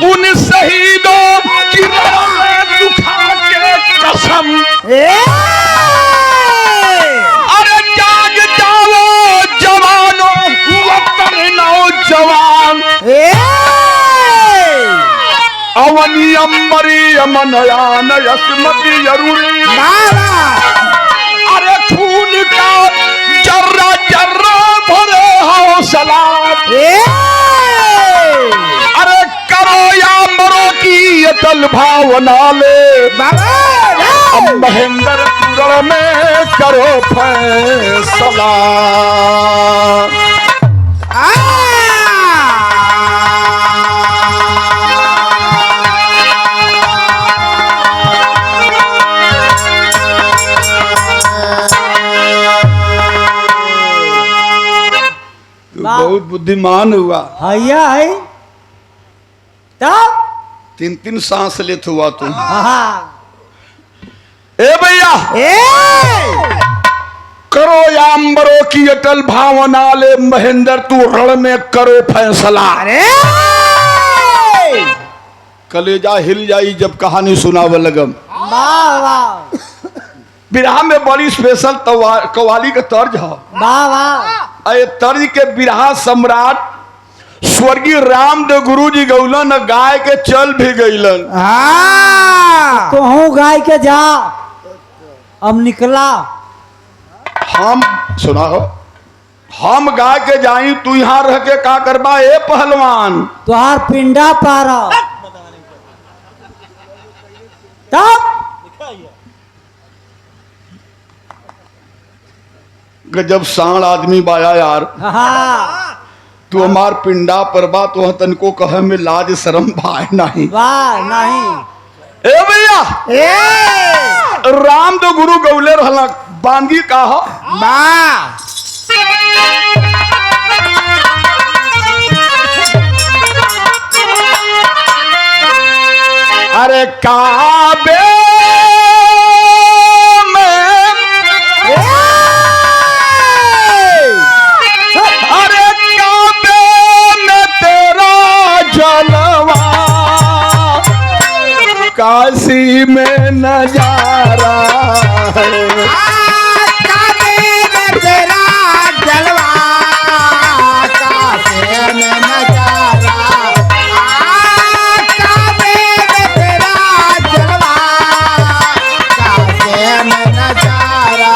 उन शहीदों की दुखा के कसम अरे जाग जाओ जवानों वतन नौजवान अवनी अम्बरी अमनयान यसमती जरूरी अरे खून का जर्रा जर्रा भरे हौसला अरे करो या मरो की अटल भावना ले अब महेंद्रपुर में करो फैसला। बहुत बुद्धिमान हुआ है तब 3-3 सांस लेत हुआ तुम। ए भैया करो या अंबरों की अटल भावना ले महेंद्र तू रण में करो फैसला। कलेजा हिल जाई जब कहानी सुनावे लगम। बिरहा में बड़ी स्पेशल कवाली का तर्ज है। तर्ज के बिरहा सम्राट स्वर्गीय रामदेव गुरु जी गौलन गाय के चल भी गईलन। कहूँ गाय के जा अब निकला हम सुना हो हम गाय के जाई तू यहाँ रह के का करबा ए पहलवान तुहार पिंडा पारा तब गजब सांड आदमी बाया यार तू हमार पिंडा पर बा तो तनको कहे में लाज शर्म भाई नहीं ए भैया राम तो गुरु गौले रहला बांगी का हो अरे काबे काशी में नजारा है काबे में तेरा जलवा काशी में नजारा काबे में तेरा जलवा काशी में नजारा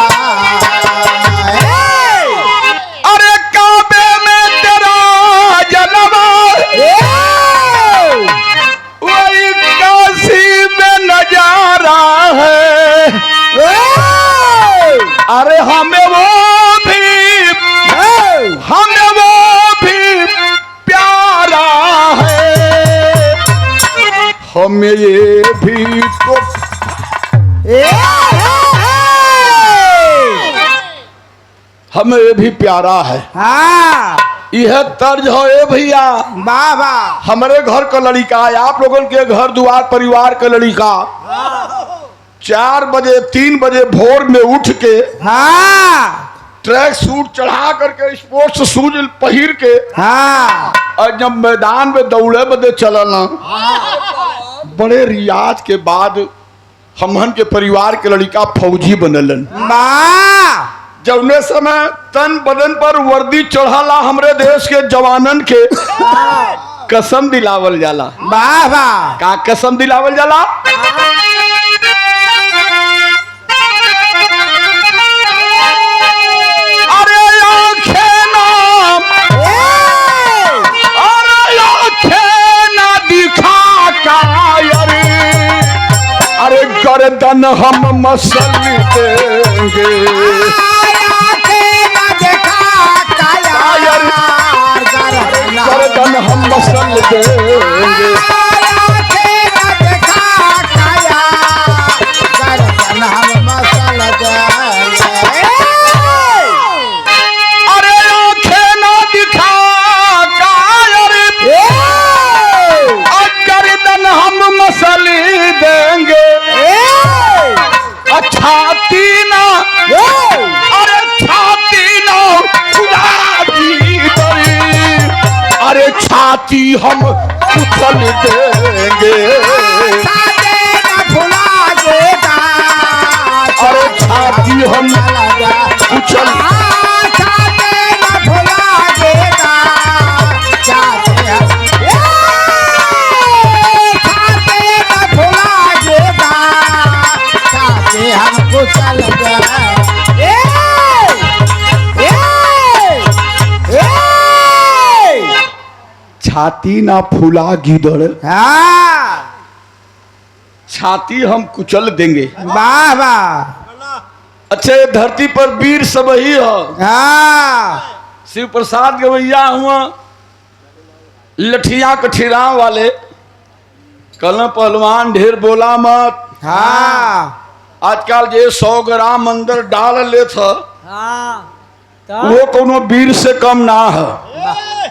अरे काबे में तेरा जलवा नजारा है अरे हमें वो भी प्यारा है हमें ये भी तो हमें ये भी प्यारा है। यह तर्ज हो ए भैया बाबा हमारे घर का लड़का आप लोगों के घर द्वार परिवार का लड़का 4 बजे 3 बजे भोर में उठ के ट्रैक सूट चढ़ा करके स्पोर्ट्स शूज पहिर के और जब मैदान में दौड़े बदे चलना बड़े रियाज के बाद हमहन के परिवार के लड़का फौजी बनलन। जौने समय तन बदन पर वर्दी चढ़ाला हमरे देश के जवानन के कसम दिलावल जाला। का कसम दिलावल जाला अरे आँखें ना दिखा कायरे अरे गर्दन हम मसल देंगे गर्दन हम मसल देंगे अरे आँखें ना दिखा गर्दन हम मसल देंगे छाती ना अरे छाती ना खुदा की बड़ी अरे छाती हम कुचल देंगे। सादे न भुलाएगा अरे छाती हम कुचल सादे न भुलाएगा सादे न भुलाएगा सादे हम कुचल गए। छाती ना फूला गिदड़, हाँ छाती हम कुचल देंगे। वाह वाह अच्छे धरती पर वीर सब ही है। हाँ शिव प्रसाद गवैया हुआ लठिया कठिरा वाले, कल पहलवान ढेर बोला मत। हाँ आजकल जे 100 ग्राम अंदर डाल ले था हाँ तब वो कोनो वीर से कम ना है।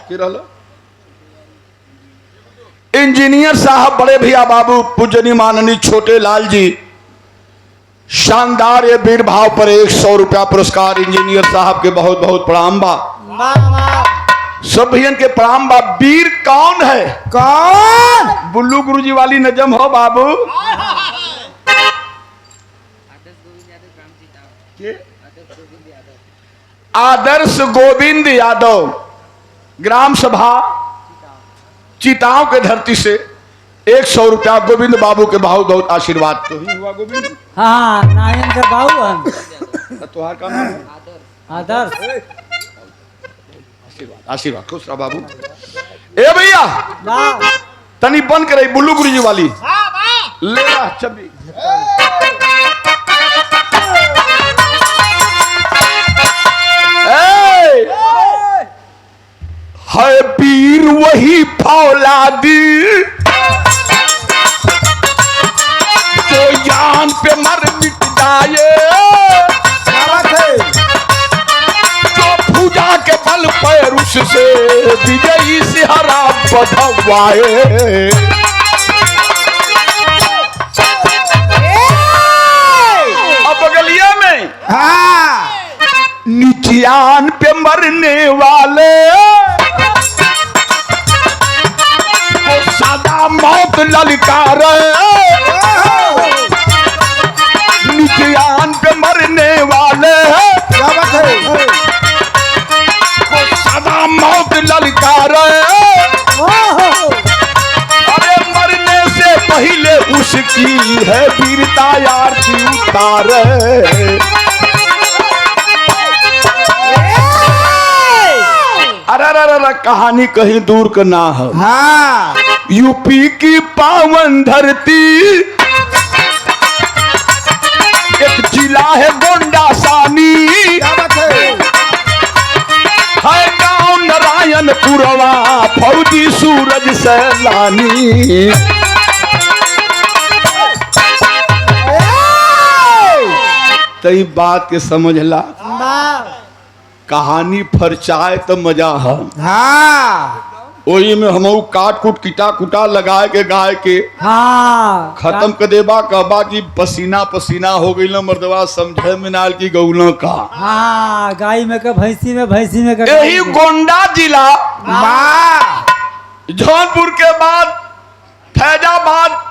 की रहल? इंजीनियर साहब बड़े भैया बाबू पूजनी माननीय छोटे लाल जी, शानदार ये वीर भाव पर 100 रुपया पुरस्कार इंजीनियर साहब के बहुत बहुत प्रणाम बा। वाह वाह सब भैया के प्रणाम बा। वीर कौन है? कौन बुल्लू गुरुजी वाली नजम हो बाबू। आदर्श गोविंद यादव ग्राम सभा चिताओं के धरती से 100 रुपया गोविंद बाबू के बहुत बहुत आशीर्वाद। तो ही हुआ गोविंद, हाँ नारायण का बाबू हम तुहार का नाम है? आदर्श आशीर्वाद आशीर्वाद, खुश रहा बाबू। ए भैया वाह तनी बंद करे बुल्लू गुरुजी वाली ले ला छबी। है पीर वही फौलादी जो जान पे मर मिट जाए, जो पूजा के बल पर उससे विजयी सिहरा बधवाए। अब बगलिया में हाँ निचियान पे मरने वाले वो सदा मौत ललकार, निचियान पे मरने वाले वो सदा मौत ललकार। अरे मरने से पहले उसकी है वीरता यार की उतार। अरे कहानी कहीं दूर का ना है। हाँ यूपी की पावन धरती एक जिला है गोंडा सानी, है गांव नारायणपुरवा फौजी सूरज सैलानी। तई बात के समझला, वाह कहानी फरचाए तो मजा है। हाँ वही में हम काट कूट किटा कुटा लगाए के गाय के हाँ खत्म कर देबा। कहबा कि पसीना पसीना हो गई ना मर्दवा, समझे मिनाल की गौलों का। हाँ गाय में का भैंसी में का यही गोंडा जिला वाह जौनपुर के बाद फैजाबाद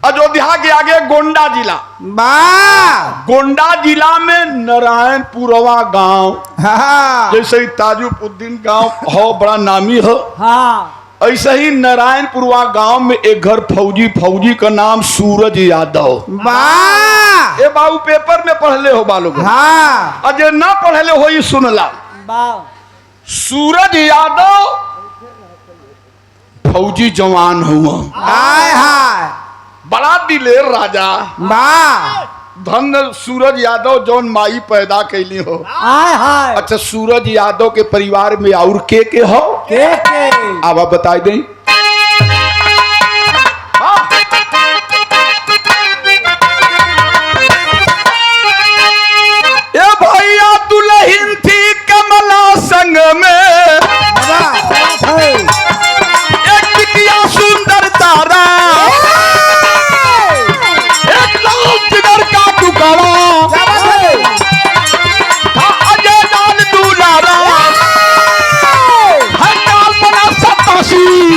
अयोध्या के आगे गोंडा जिला। वाह गोंडा जिला में नारायणपुरवा गांव, हाँ जैसे ही ताजुद्दीन गांव हो बड़ा नामी हो, हाँ ऐसे ही नारायणपुरवा गांव में एक घर फौजी का नाम सूरज यादव। वाह ये बाबू पेपर में पढ़ले हो बालोग, हाँ अजय ना पढ़ले हो ये सुनला। वाह सूरज यादव फौजी जवान हुआ, हाय हाय बड़ा दिलेर राजा। वाह धन सूरज यादव जौन माई पैदा कैली हो। हाय हाय अच्छा सूरज यादव के परिवार में और के हो के अब आप बताई दें। हाँ। ए भैया दुल्हन थी कमला संग में, एक बिटिया सुंदर तारा, एक लाल जिगर का टुकड़ा था अजय लाल दुलारा, हर लाल बना 87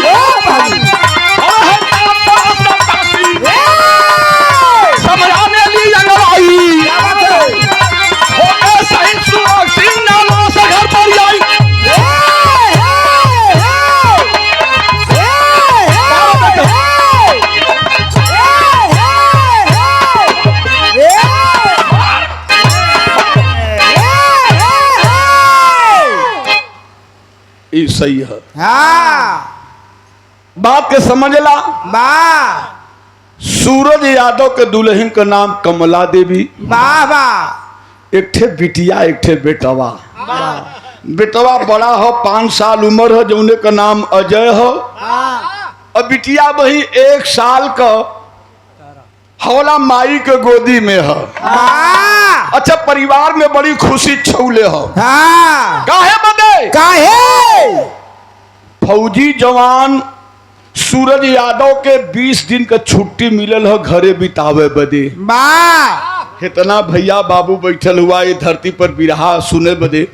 ई सही है। हाँ बात के समझला। वाह सूरज यादव के दुल्हन का नाम कमला देवी। वाह वाह एक ठे बिटिया एक ठे बेटवा। बेटवा बड़ा हो 5 साल उम्र है जौने का नाम अजय हो। और बिटिया वही 1 साल का हौला माई के गोदी में है। वाह अच्छा परिवार में बड़ी खुशी छौले हो। हाँ काहे बदे काहे फौजी जवान सूरज यादव के 20 दिन का छुट्टी मिलल है घरे बितावे बदे। वाह इतना भैया बाबू बैठल हुआ ये धरती पर बिरहा सुने बदे।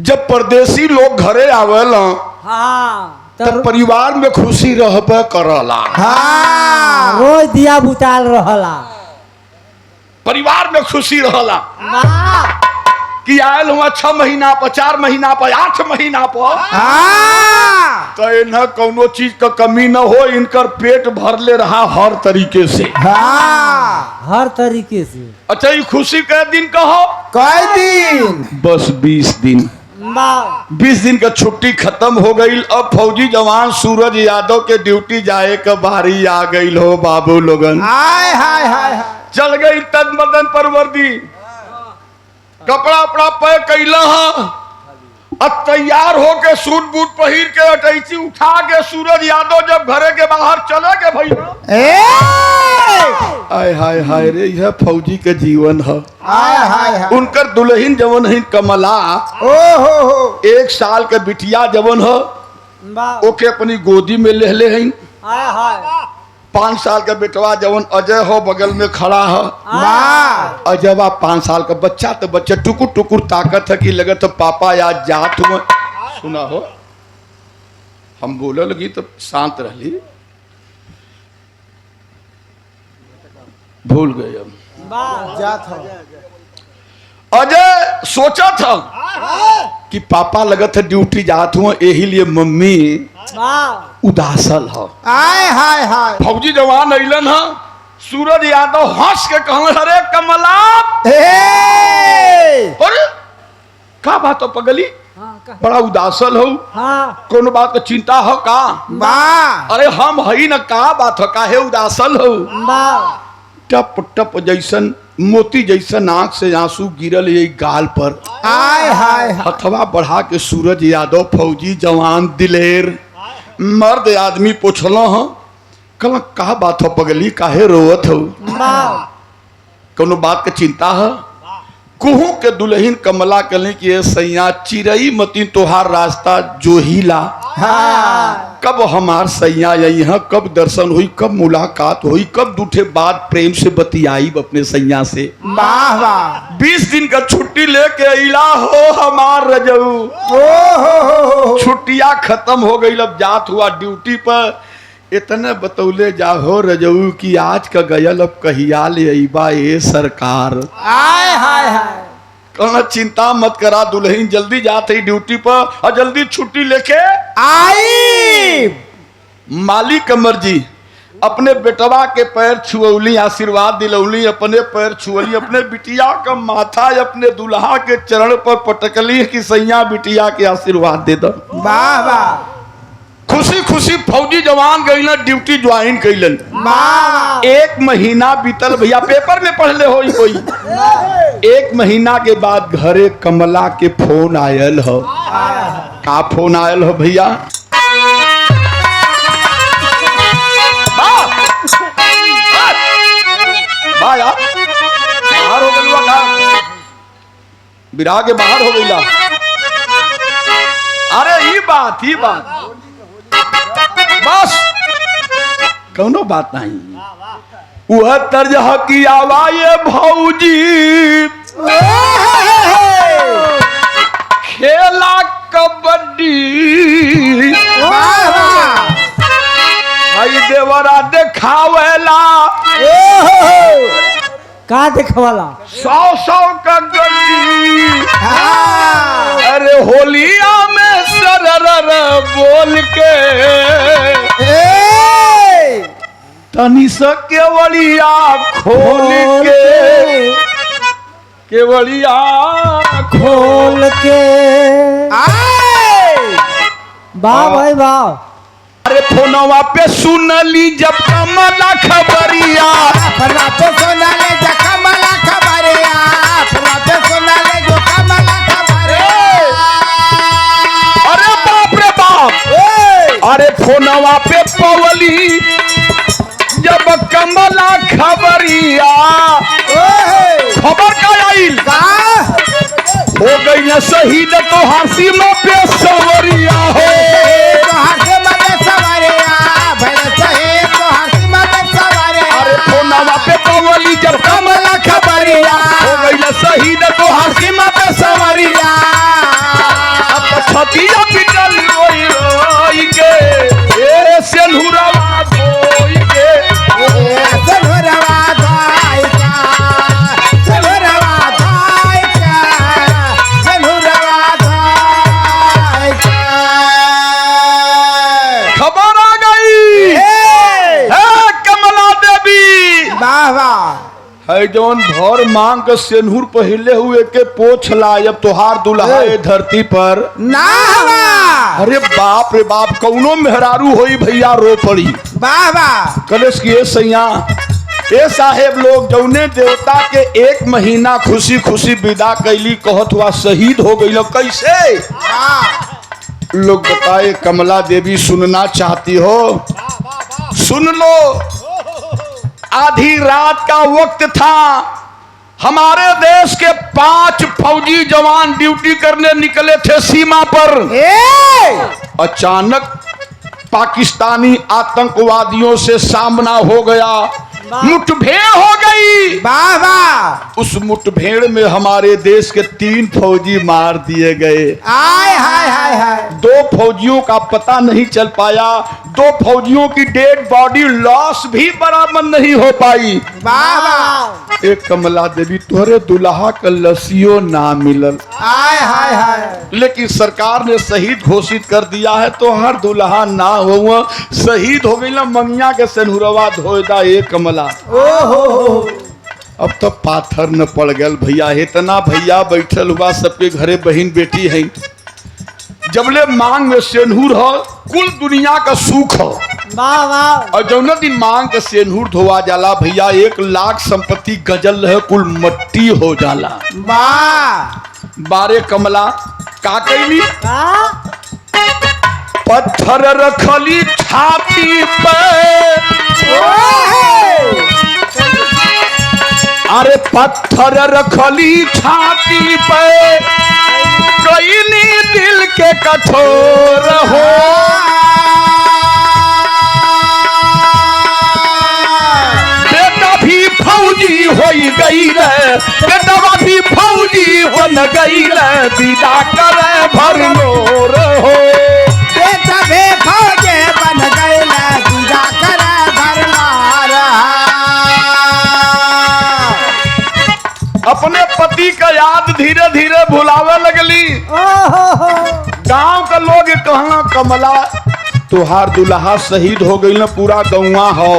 जब परदेसी लोग घरे आवेला हाँ तब परिवार में खुशी रहबे करला। हाँ रोज दिया बुताल रहला। परिवार में खुशी रहला वाह कि आयल हुआ 6 महीना पर 4 महीना पर 8 महीना पर हाँ तो इन्हें कौनो चीज का कमी न हो। इनकर पेट भरले रहा हर तरीके से। हाँ हर तरीके से। अच्छा ये खुशी के दिन कहो कई दिन बस 20 दिन। वाह 20 दिन का छुट्टी खत्म हो गई। अब फौजी जवान सूरज यादव के ड्यूटी जाए का बारी आ गई हो बाबू लोगन। हाय हाय हाय हाय चल गई तन बदन पर वर्दी कपड़ा उपड़ा पैक कैला अब तैयार होके सूट बूट पहिर के अटैची उठा के सूरज यादव जब घरे के बाहर चले गए भैया। आय हाय हाय रे यह फौजी के जीवन है। हाय हाय हाय उनकर दुल्हन जवन है कमला ओ हो 1 साल के बिटिया जवन है वाह ओके अपनी गोदी में ले ले हैं। हाय हाय 5 साल का बेटवा जवन अजय हो बगल में खड़ा है। वाह अजयवा 5 साल का बच्चा तो बच्चा टुकुर टुकुर ताकत है कि लगे तो पापा आज जात हुए। सुना हो हम बोले लगी तो शांत रही भूल गए हम। वाह जात हो अजय सोचा था कि पापा लगत है ड्यूटी जात हुए यही लिए मम्मी वाह उदासल है। हाय हाय हाय फौजी जवान अलन है सूरज यादव हंस के कहले अरे कमला अरे का बात हो पगली हाँ बड़ा उदासल हो हाँ कोनो बात का चिंता हो का। वाह अरे हम हई न का बात हो काहे उदासल हो। वाह टप टप जैसन मोती जैसन आंख से आंसू गिरल ये गाल पर। हाय हाय हाय हथवा बढ़ा के सूरज यादव फौजी जवान दिलेर मर्द आदमी पूछल ह कल का बात हो पगली काहे रोवत हो। वाह कोनो बात के चिंता है। कुहू के दुल्हन कमला कले कि ये सैया चिरई मती तोहार रास्ता जो हिला। हाँ कब हमार सैया यही है कब दर्शन हुई कब मुलाकात हुई कब दूठे बाद प्रेम से बतियाई अपने सैया से। वाह वाह 20 दिन का छुट्टी लेके अला हो हमार रजऊ। ओ हो छुट्टियां खत्म हो गई अब जात हुआ ड्यूटी पर। इतने बतौले जाहो रजऊ की आज का गयल अब कहिया ले अइबा ए सरकार। हाय हाय हाय कहना चिंता मत करा दुल्हन जल्दी जाते ड्यूटी पर और जल्दी छुट्टी लेके आई मालिक का मर्जी। अपने बेटवा के पैर छुअली आशीर्वाद दिलौली अपने पैर छुअली अपने बिटिया का माथा अपने दुल्हा के चरण पर पटकली कि सैया बिटिया के आशीर्वाद दे दो। वाह वाह खुशी खुशी फौजी जवान गई ड्यूटी ज्वाइन कैलन। वाह 1 महीना बीतल भैया पेपर में पढ़ले हो कोई। 1 महीना के बाद घरे कमला के फोन आयल हो। का फोन आयल हो भैया यार बाहर हो गई का बिराह के बाहर हो गई। अरे ये बात बस कौनो बात नहीं। वह तर्ज की आवाज़ भौजी खेला कबड्डी भाई देवरा देखावेला का देखवाला 100 का गड्डी। अरे होलिया में सरर बोल के तनी सा केवड़िया खोल के केवड़िया खोल के वाह भाई वाह। अरे फोनवा पे सुनली जब कमला खबरिया, फला पे सोना ले जा कमला खबरिया, फला पे सोना ले जो कमला खबरिया। अरे बाप रे बाप, अरे फोनवा पे पवली जब कमला खबरिया, खबर का आइल हो गई न शहीद तो हंसी में पे सवरिया हो। तो हंसी में सवरिया भले शहीद तो हंसी में सवरिया। अरे फोनवा पे पवली जब कमला खबरिया, हो गई न शहीद तो हंसी में पे सवरिया। अब तो छतिया पिटल रोई रोई के, ए सेनुरवा धोई के, सलुरवा धाई का, सलुरवा धाई का, सलुरवा धाई का। खबर आ गई है कमला देवी। वाह वाह। है जौन भर मांग के सेनुर पहले हुए के पोछ ला, अब तोहार दुल्हा ए धरती पर ना वाह अरे बाप रे बाप, कौनो मेहरारू होई भैया रो पड़ी। वाह वाह। कलेश की ए सैया ए साहेब लोग जौने देवता के 1 महीना खुशी खुशी विदा कैली, कहत हुआ शहीद हो गई। कैसे लोग बताए? कमला देवी सुनना चाहती हो? सुन लो। आधी रात का वक्त था, हमारे देश के 5 फौजी जवान ड्यूटी करने निकले थे सीमा पर। अचानक पाकिस्तानी आतंकवादियों से सामना हो गया, मुठभेड़ हो गई। वाह वाह। उस मुठभेड़ में हमारे देश के 3 फौजी मार दिए गए। आय हाय हाय हाय। 2 फौजियों का पता नहीं चल पाया, 2 फौजियों की डेड बॉडी लॉस भी बरामद नहीं हो पाई। वाह वाह। एक कमला देवी तोहरे दुल्हा का लसियो ना मिलल, आय हाय हाय। लेकिन सरकार ने शहीद घोषित कर दिया है, तो हर दुल्हा ना हो शहीद हो गई ना, मंगिया के सेनुरवा धोदा एक कमला। ओहो। अब तो पाथर न पड़ गल भैया, इतना भैया बैठल हुआ सबके घरे बहन बेटी है, जबले मांग में सेनुर हो कुल दुनिया का सुख हो। वाह वाह। और जौन दिन मांग के सेनुर धोआ जाला भैया, 1 लाख संपत्ति गजल है कुल मट्टी हो जाला। वाह। बारे कमला का कैली? पत्थर रखली छाती पे, अरे पत्थर रखली छाती पे, कैली दिल के कठोर हो। बेटा भी फौजी हो गई रे, बेटा भी फौजी हो गई रे, विदा करे भरनोर हो। बेटा भी फौजी बन गई ले, विदा करे भरनोर। अपने पति का याद धीरे धीरे भुलावे लगली। गांव का लोग कहा कमला तुहार दुल्हा शहीद हो गई ना, पूरा गौवा हो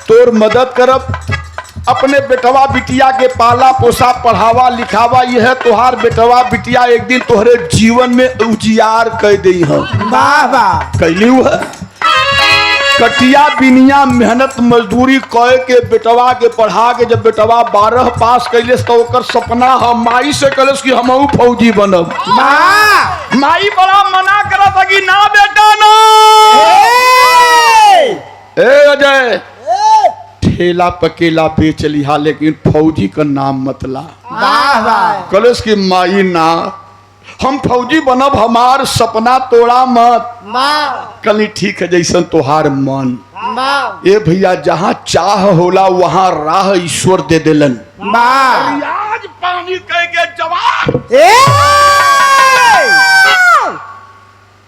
तोर मदद करब, अपने बेटवा बिटिया के पाला पोसा पढ़ावा लिखावा, यह तुहार बेटवा बिटिया एक दिन तोहरे जीवन में उजियार कर दी है। वाह वाह। कैली है कटिया बिनिया मेहनत मजदूरी कह के बेटवा के पढ़ा के, जब बेटवा 12 पास कैले तो ओकर सपना है माई से कलस कि हमहू फौजी बनब। माई बड़ा मना करत कि ना बेटा ना। ए अजय ठेला पकेला पे चलिहा, लेकिन फौजी का नाम मतला। वाह वाह। कलस की माई ना, हम फौजी बनब, हमार सपना तोड़ा मत। कली ठीक है जैसन तोहार मन। ए भैया जहाँ चाह होला वहाँ राह ईश्वर दे देलन। आज पानी कह के जवाब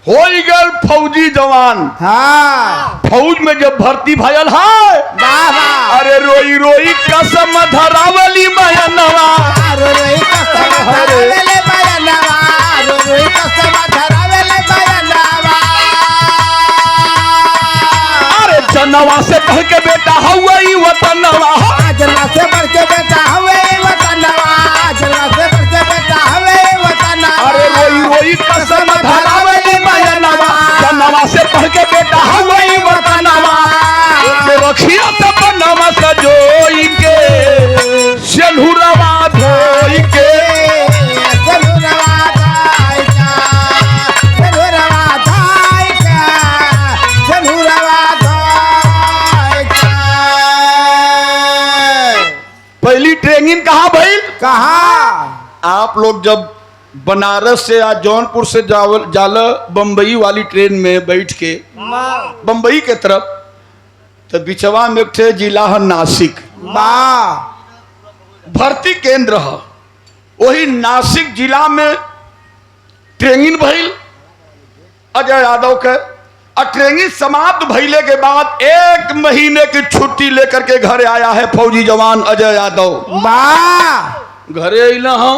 हो गल फौजी जवान। हाँ। फौज में जब भर्ती भयल है, अरे रोई रोई कसम धरावली मयनवा, रोई कसम धरावली मयनवा, रोई कसम धरावली मयनवा। अरे जनवा से बढ़ के बेटा हवई वतनवा, जनवा से बढ़ के बेटा हवई वतनवा, जनवा से बढ़ के बेटा हवई वतनवा। अरे रोई रोई कसम धरावली मयनवा, कहाँ? आप लोग जब बनारस से या जौनपुर से जाला बम्बई वाली ट्रेन में बैठ के बम्बई के तरफ, तो बिचवा में एक थे जिला है नासिक, भर्ती केंद्र है। वही नासिक जिला में ट्रेनिंग भइल अजय यादव के, और ट्रेनिंग समाप्त भइले के बाद 1 महीने की छुट्टी लेकर के घर आया है फौजी जवान अजय यादव। घरे अइला हो,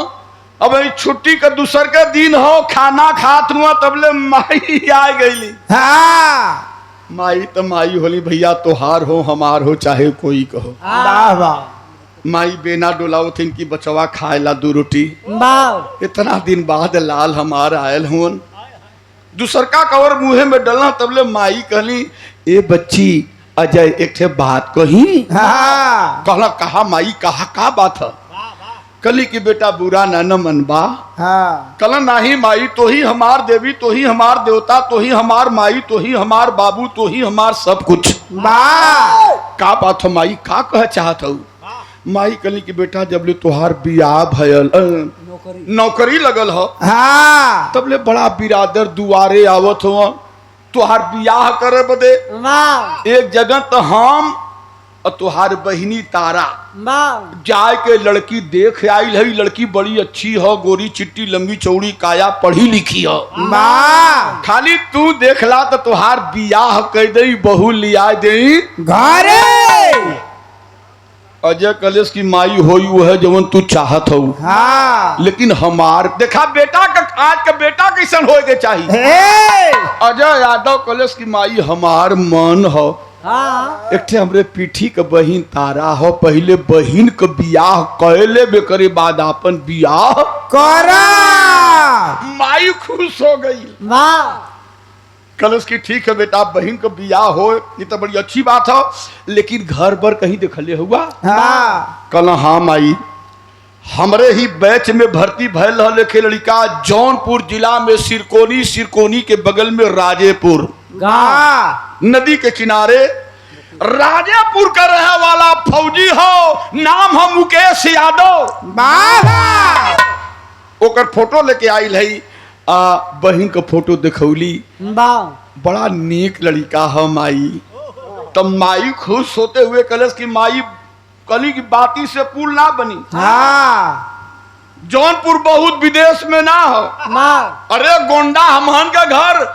अब छुट्टी का दूसर के दिन हो, खाना खात हुआ तबले माई आ गईली। माई तो माई होली, भैया तोहार हो हमार हो चाहे कोई कहो। माई बेना डोलाओ थी इनकी बचवा खाएला 2 रोटी। इतना दिन बाद लाल हमार आयल हुन, दूसर का कवर मुँहे में डलना तबले माई कहली, ए बच्ची अजय एक ठे बात कही। कहला कहा माई, कहा का बात है? कली की बेटा बुरा न मनबा। कल नाही माई, तो ही हमार देवी, तो ही हमार देवता, तो ही हमार माई, तो ही हमार बाबू, तो ही हमार सब कुछ। का बात है माई, का कह चाहत हूँ? माई कली की बेटा जब ले तुहार बियाह भयल, नौकरी लगल हो, तब ले बड़ा बिरादर दुआरे आवत हो तुहार बियाह करे बदे। एक जगह तो हम और तुहार बहिनी तारा जाए के लड़की देख आई है। लड़की बड़ी अच्छी हो, गोरी चिट्टी लंबी चौड़ी काया, पढ़ी लिखी हो। खाली तू देखला तो तुहार बियाह कर दई, बहू लिया दई घरे। अजय कलेश की माई होई वो है जवन तू चाहत हो। लेकिन हमार देखा बेटा का, आज का बेटा कैसन होए के चाहिए। अजय यादव कलेश की माई हमार मन हो। एक ठे हमरे पीठी के बहिन तारा हो, पहले बहिन के बियाह कैले बेकरे बाद अपन बियाह करा। माई खुश हो गई। कलश की ठीक है बेटा, बहन का बियाह हो, ये तो बड़ी अच्छी बात हो, लेकिन घर पर कहीं देखले हुआ। कल हाँ माई, हमरे ही बैच में भर्ती भयल रहा लेखे लड़का जौनपुर जिला में सिरकोनी के बगल में राजेपुर नदी के किनारे राजेपुर का रहे वाला फौजी हो, नाम है मुकेश यादव। ओकर फोटो लेके आई है, बहन का फोटो दिखौली, बड़ा नेक लड़का है माई। तब माई खुश होते हुए कलश की माई कली की बाती से पुल ना बनी। जौनपुर बहुत विदेश में ना हो। अरे गोंडा हमहन का घर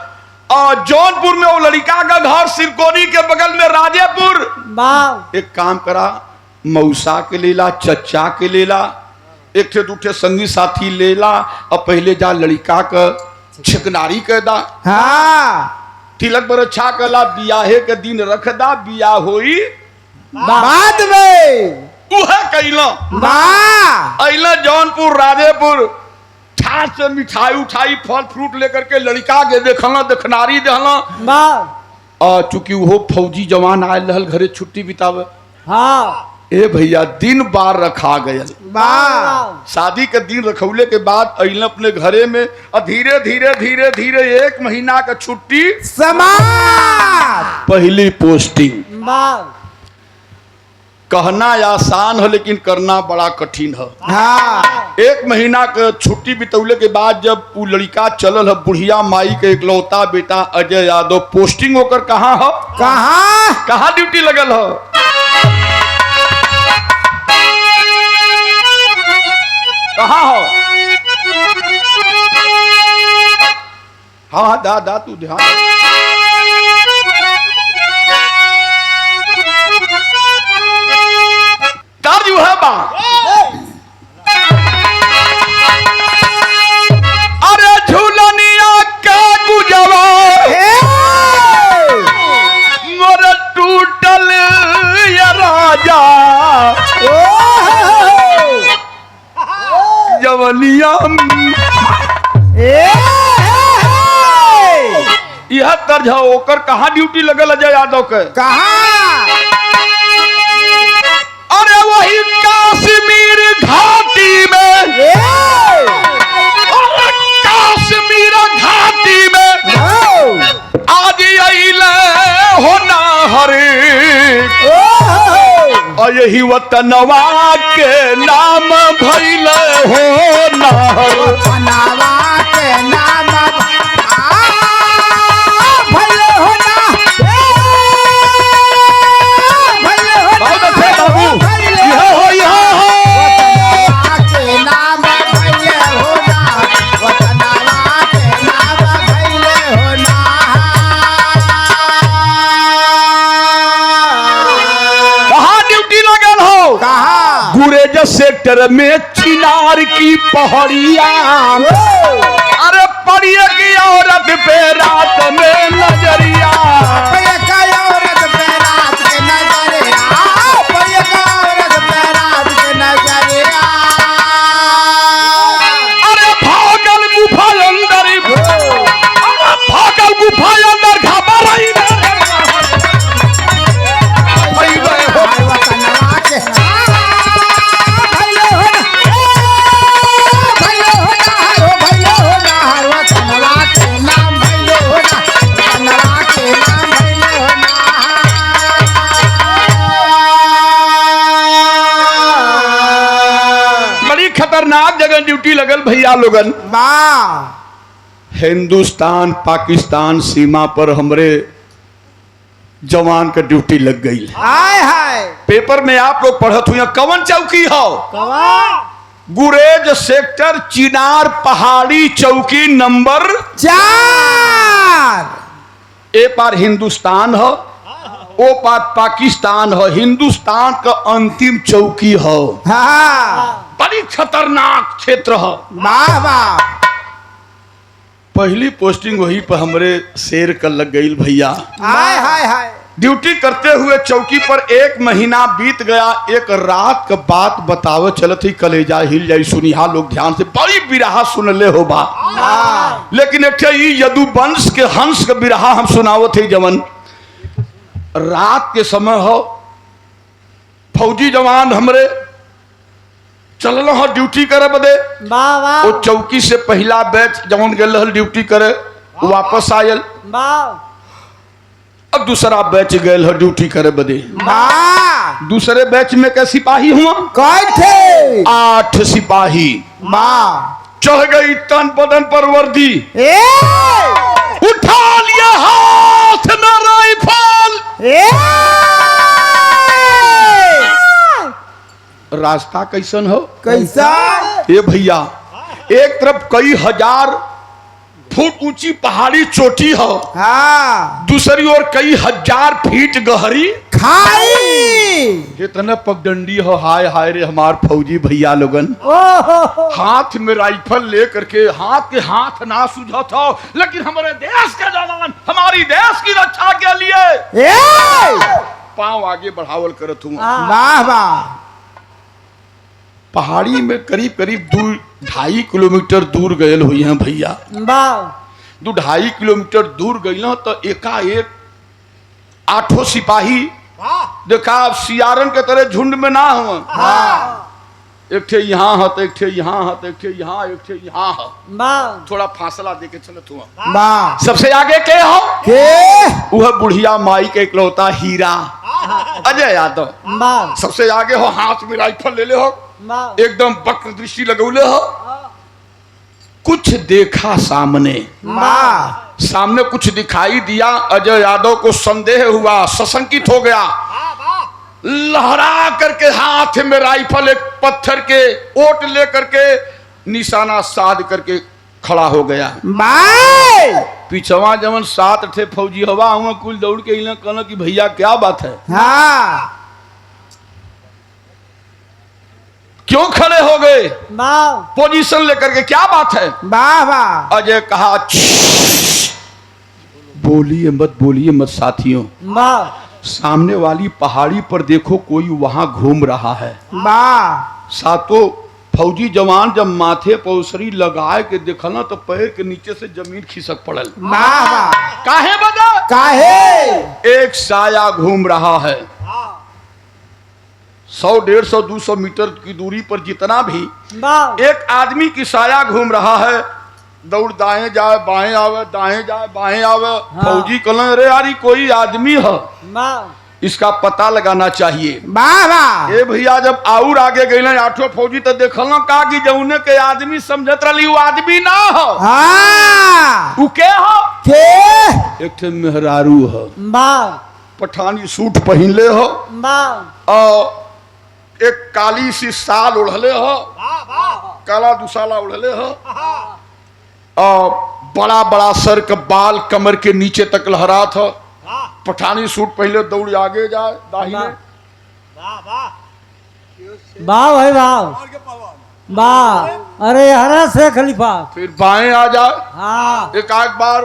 और जौनपुर में वो लड़का का घर सिरकोनी के बगल में राजेपुर। एक काम करा, मौसा के लेला, चचा के लेला, एक ठे दूठे संगी साथी लेला, और पहले जा लड़का का छिकनारी कर दा। तिलक बरछा कला, बियाहे के दिन रख दा, बियाह होई बाद में। कैला अइला जौनपुर राजेपुर, ठाट से मिठाई उठाई फल फ्रूट लेकर के लड़का के देखला, देखनारी देहला। चूंकि वो फौजी जवान आयल रहल घरे छुट्टी बितावे। ए भैया दिन बार रखा गया, शादी के दिन रखौले के बाद अइला अपने घरे में, धीरे धीरे धीरे धीरे 1 महीना का छुट्टी समाप्त। पहली पोस्टिंग। कहना आसान है लेकिन करना बड़ा कठिन है। 1 महीना का छुट्टी बितौले के बाद जब वो लड़का चलल है, बुढ़िया माई के इकलौता बेटा अजय यादव, पोस्टिंग होकर कहाँ हो, कहाँ ड्यूटी लगल हो? कहाँ हो? हाँ दा तू ध्यान। तब जो है बा, अरे झूलनिया का गुजवा मोर टूटल या राजा, जवनिया यह तर्ज होकर कहाँ ड्यूटी लगल अजय यादव के? अरे वही काश्मीर घाटी में, अरे काश्मीर घाटी में आज अइले हो ना हरे। यही वतनवा के नाम भइल हो नहर वतनवा के नाम भइल हो ना भइल हो बहुत अच्छे बाबू यह हो वतनवा के नाम भइल हो ना वतनवा के नाम भइल हो ना कहाँ ड्यूटी लगल हो कहा गुरेज सेक्टर में चिनार की पहाड़िया अरे पड़िए की औरत पे रात में नजरिया पैका औरत पे रात के नजरिया पैका औरत पे रात के नजरिया अरे भागल गुफा अंदर भागल गुफा अंदर घबराई वतनवा के भइलो हो ना भइलो हो ना वतनवा के नाम भइलो हो ना वतनवा के नाम भइलो हो ना बड़ी खतरनाक जगह ड्यूटी लगल भैया लोगन वाह हिंदुस्तान पाकिस्तान सीमा पर हमरे जवान का ड्यूटी लग गई हाय हाय पेपर में आप लोग पढ़त हुए कवन चौकी हो कवा गुरेज सेक्टर चिनार पहाड़ी चौकी नंबर 4 ए पार हिंदुस्तान हो ओ पार पाकिस्तान हो हिंदुस्तान का अंतिम चौकी हो हाँ बड़ी खतरनाक क्षेत्र हो वाह वाह पहली पोस्टिंग वही पर हमरे शेर का लग गई भैया हाय हाय हाय ड्यूटी करते हुए चौकी पर 1 महीना बीत गया एक रात का बात बतावे चलत ही कलेजा हिल जाई सुनिहा लोग ध्यान से बड़ी बिरहा सुनले हो बा लेकिन एक यदुवंश के हंस का बिरहा हम सुनावत ही जवन रात के समय हो फौजी जवान हमरे चलल हो ड्यूटी करे बदे वाह वाह वो चौकी से पहला बैच जवन गल ड्यूटी करे वापस आयल वाह अब दूसरा बैच गए हो ड्यूटी करे बदे वाह दूसरे बैच में के सिपाही हुआ कई थे 8 सिपाही वाह चढ़ गई तन बदन पर वर्दी ए उठा लिया हाथ में राइफल ए रास्ता कैसन हो कैसा ये भैया एक तरफ कई हजार फुट ऊंची पहाड़ी चोटी हो हाँ दूसरी ओर कई हजार फीट गहरी खाई इतना पगडंडी हो हाय हाय रे हमार फौजी भैया लोगन ओहो हाथ में राइफल ले करके हाथ ना सुझत हो लेकिन हमारे देश के जवान हमारी देश की रक्षा के लिए ए पांव आगे बढ़ावल करत हूँ वाह वाह पहाड़ी में करीब करीब 2-2.5 किलोमीटर दूर गए हुई हैं भैया वाह 2-2.5 किलोमीटर दूर गई तो एकाएक 8 सिपाही देखा अब सियारन के तरह झुंड में ना हुआ एक ठे यहाँ है तो एक ठे यहाँ है तो एक ठे यहाँ एक ठे यहाँ है वाह थोड़ा फासला देके चलत हुआ वाह सबसे आगे के हो के वह बुढ़िया माई के इकलौता हीरा अजय यादव वाह सबसे आगे हो हाथ में राइफल ले हो वाह एकदम वक्र दृष्टि लगौले हो कुछ देखा सामने वाह सामने कुछ दिखाई दिया अजय यादव को संदेह हुआ सशंकित हो गया लहरा करके हाथ में राइफल एक पत्थर के ओट ले करके निशाना साध करके खड़ा हो गया बाय पिछवा जवन 7 थे फौजी हवा हुआ कुल दौड़ के इन्हें कहना कि भैया क्या बात है हाँ क्यों खड़े हो गए वाह पोजीशन लेकर के क्या बात है वाह वाह अजय कहा बोलिए मत साथियों वाह सामने वाली पहाड़ी पर देखो कोई वहां घूम रहा है वाह सातों फौजी जवान जब माथे पर उसरी लगाए के देखना तो पैर के नीचे से जमीन खिसक पड़ल वाह वाह काहे बजा काहे एक साया घूम रहा है 100, 150, 200 मीटर की दूरी पर जितना भी वाह एक आदमी की साया घूम रहा है दौड़ दाएं जाए बाएं आवे दाएं जाए बाएं आवे फौजी कहले अरे यार कोई आदमी है वाह इसका पता लगाना चाहिए। वाह वाह ए भैया जब आउर आगे गई ना आठों फौजी तो देखल ना का कि जौने के आदमी समझत रही वो आदमी ना हो। हाँ उ के हो? के एक ठे मेहरारू हो, वाह पठानी सूट पहनले हो वाह और एक काली सी साल ओढ़ले हो, काला दुसाला ओढ़ले हो और बड़ा बड़ा सर का बाल कमर के नीचे तक लहरात हो। पठानी सूट पहले दौड़ आगे जाए दाहिने, वाह भाई वाह वाह। अरे हरा से खलीफा। फिर बाएं आ जाए, हाँ एक आध बार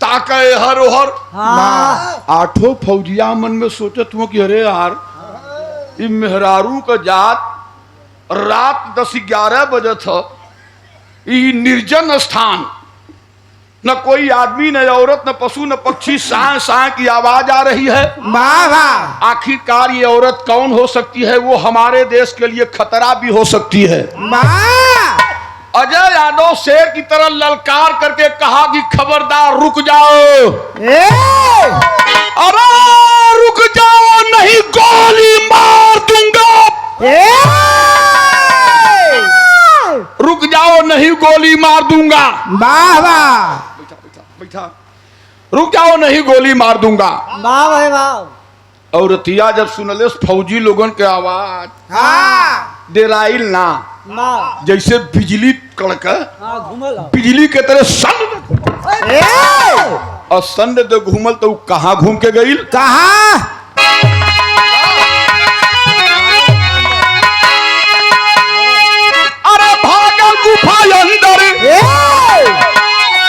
ताके हर ओहर। हाँ आठों फौजिया मन में सोचत हुआ कि अरे यार ये मेहरारू का जात रात 10-11 बजे था, ये निर्जन स्थान, न कोई आदमी न औरत न पशु न पक्षी, साए साए की आवाज आ रही है। वाह वाह आखिरकार ये औरत कौन हो सकती है? वो हमारे देश के लिए खतरा भी हो सकती है। वाह अजय यादव शेर की तरह ललकार करके कहा कि खबरदार रुक जाओ। ए अरे रुक जाओ नहीं गोली मार दूंगा। ए रुक जाओ नहीं गोली मार दूंगा। वाह वाह बैठा बैठा बैठा। रुक जाओ नहीं गोली मार दूंगा। वाह भाई वाह। और रतिया जब सुनले फौजी लोगन के आवाज, हाँ डेराइल ना, वाह जैसे बिजली कड़क हाँ घूमल हो। बिजली के तरह सन ए और सन दे घूमल तो कहाँ घूम के गई? कहाँ अरे भागल गुफा अंदर, ए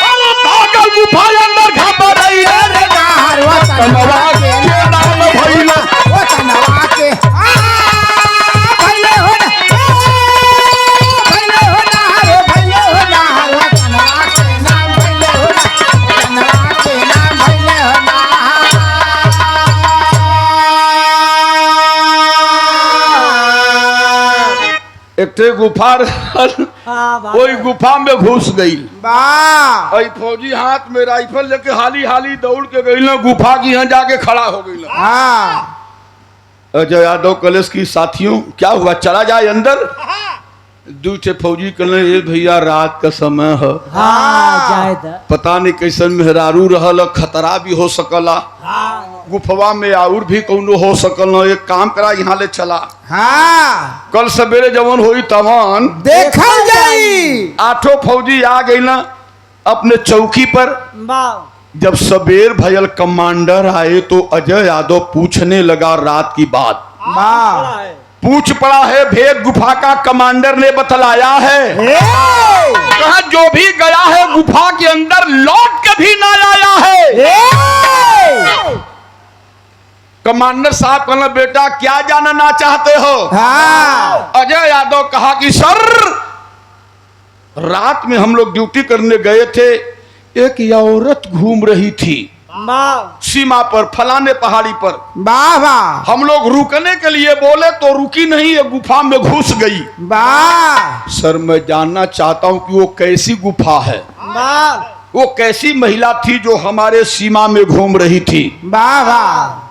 अरे भागल गुफा अंदर घबर अरे नार वतनवा के नाम भइल वतनवा के भइले हो ना भइले हो नार वतनवा के नाम भइले हो ना वतनवा के नाम भइले हो ना। एक ठे गुफा हाँ वाह कोई गुफा में घुस गई। वाह आई फौजी हाथ में राइफल लेके हाली हाली दौड़ के गई ना, गुफा की यहाँ जाके खड़ा हो गई। हाँ अजय यादव कलेश की साथियों क्या हुआ? चला जाए अंदर। दूसरे फौजी कहने ये भैया रात का समय है, हाँ जाए था। पता नहीं कैसन मेहरारू रहल, खतरा भी हो सकला, गुफवा में और भी कौनो हो सकल। एक काम करा यहाँ ले चला, हाँ कल सवेरे जवन होई तवन देखल जाई। आठों फौजी आ गई ना अपने चौकी पर। वाह जब सबेर भयल कमांडर आए तो अजय यादव पूछने लगा रात की बात। वाह पूछ पड़ा है भेद गुफा का कमांडर ने बतलाया है, ए कहा जो भी गया है गुफा के अंदर लौट के भी ना आया है। ए कमांडर साहब कहना बेटा क्या जानना चाहते हो? हाँ अजय यादव कहा कि सर रात में हम लोग ड्यूटी करने गए थे, एक औरत घूम रही थी वाह सीमा पर फलाने पहाड़ी पर। वाह वाह हम लोग रुकने के लिए बोले तो रुकी नहीं, ये गुफा में घुस गई। वाह सर मैं जानना चाहता हूं कि वो कैसी गुफा है, वाह वो कैसी महिला थी जो हमारे सीमा में घूम रही थी। वाह वाह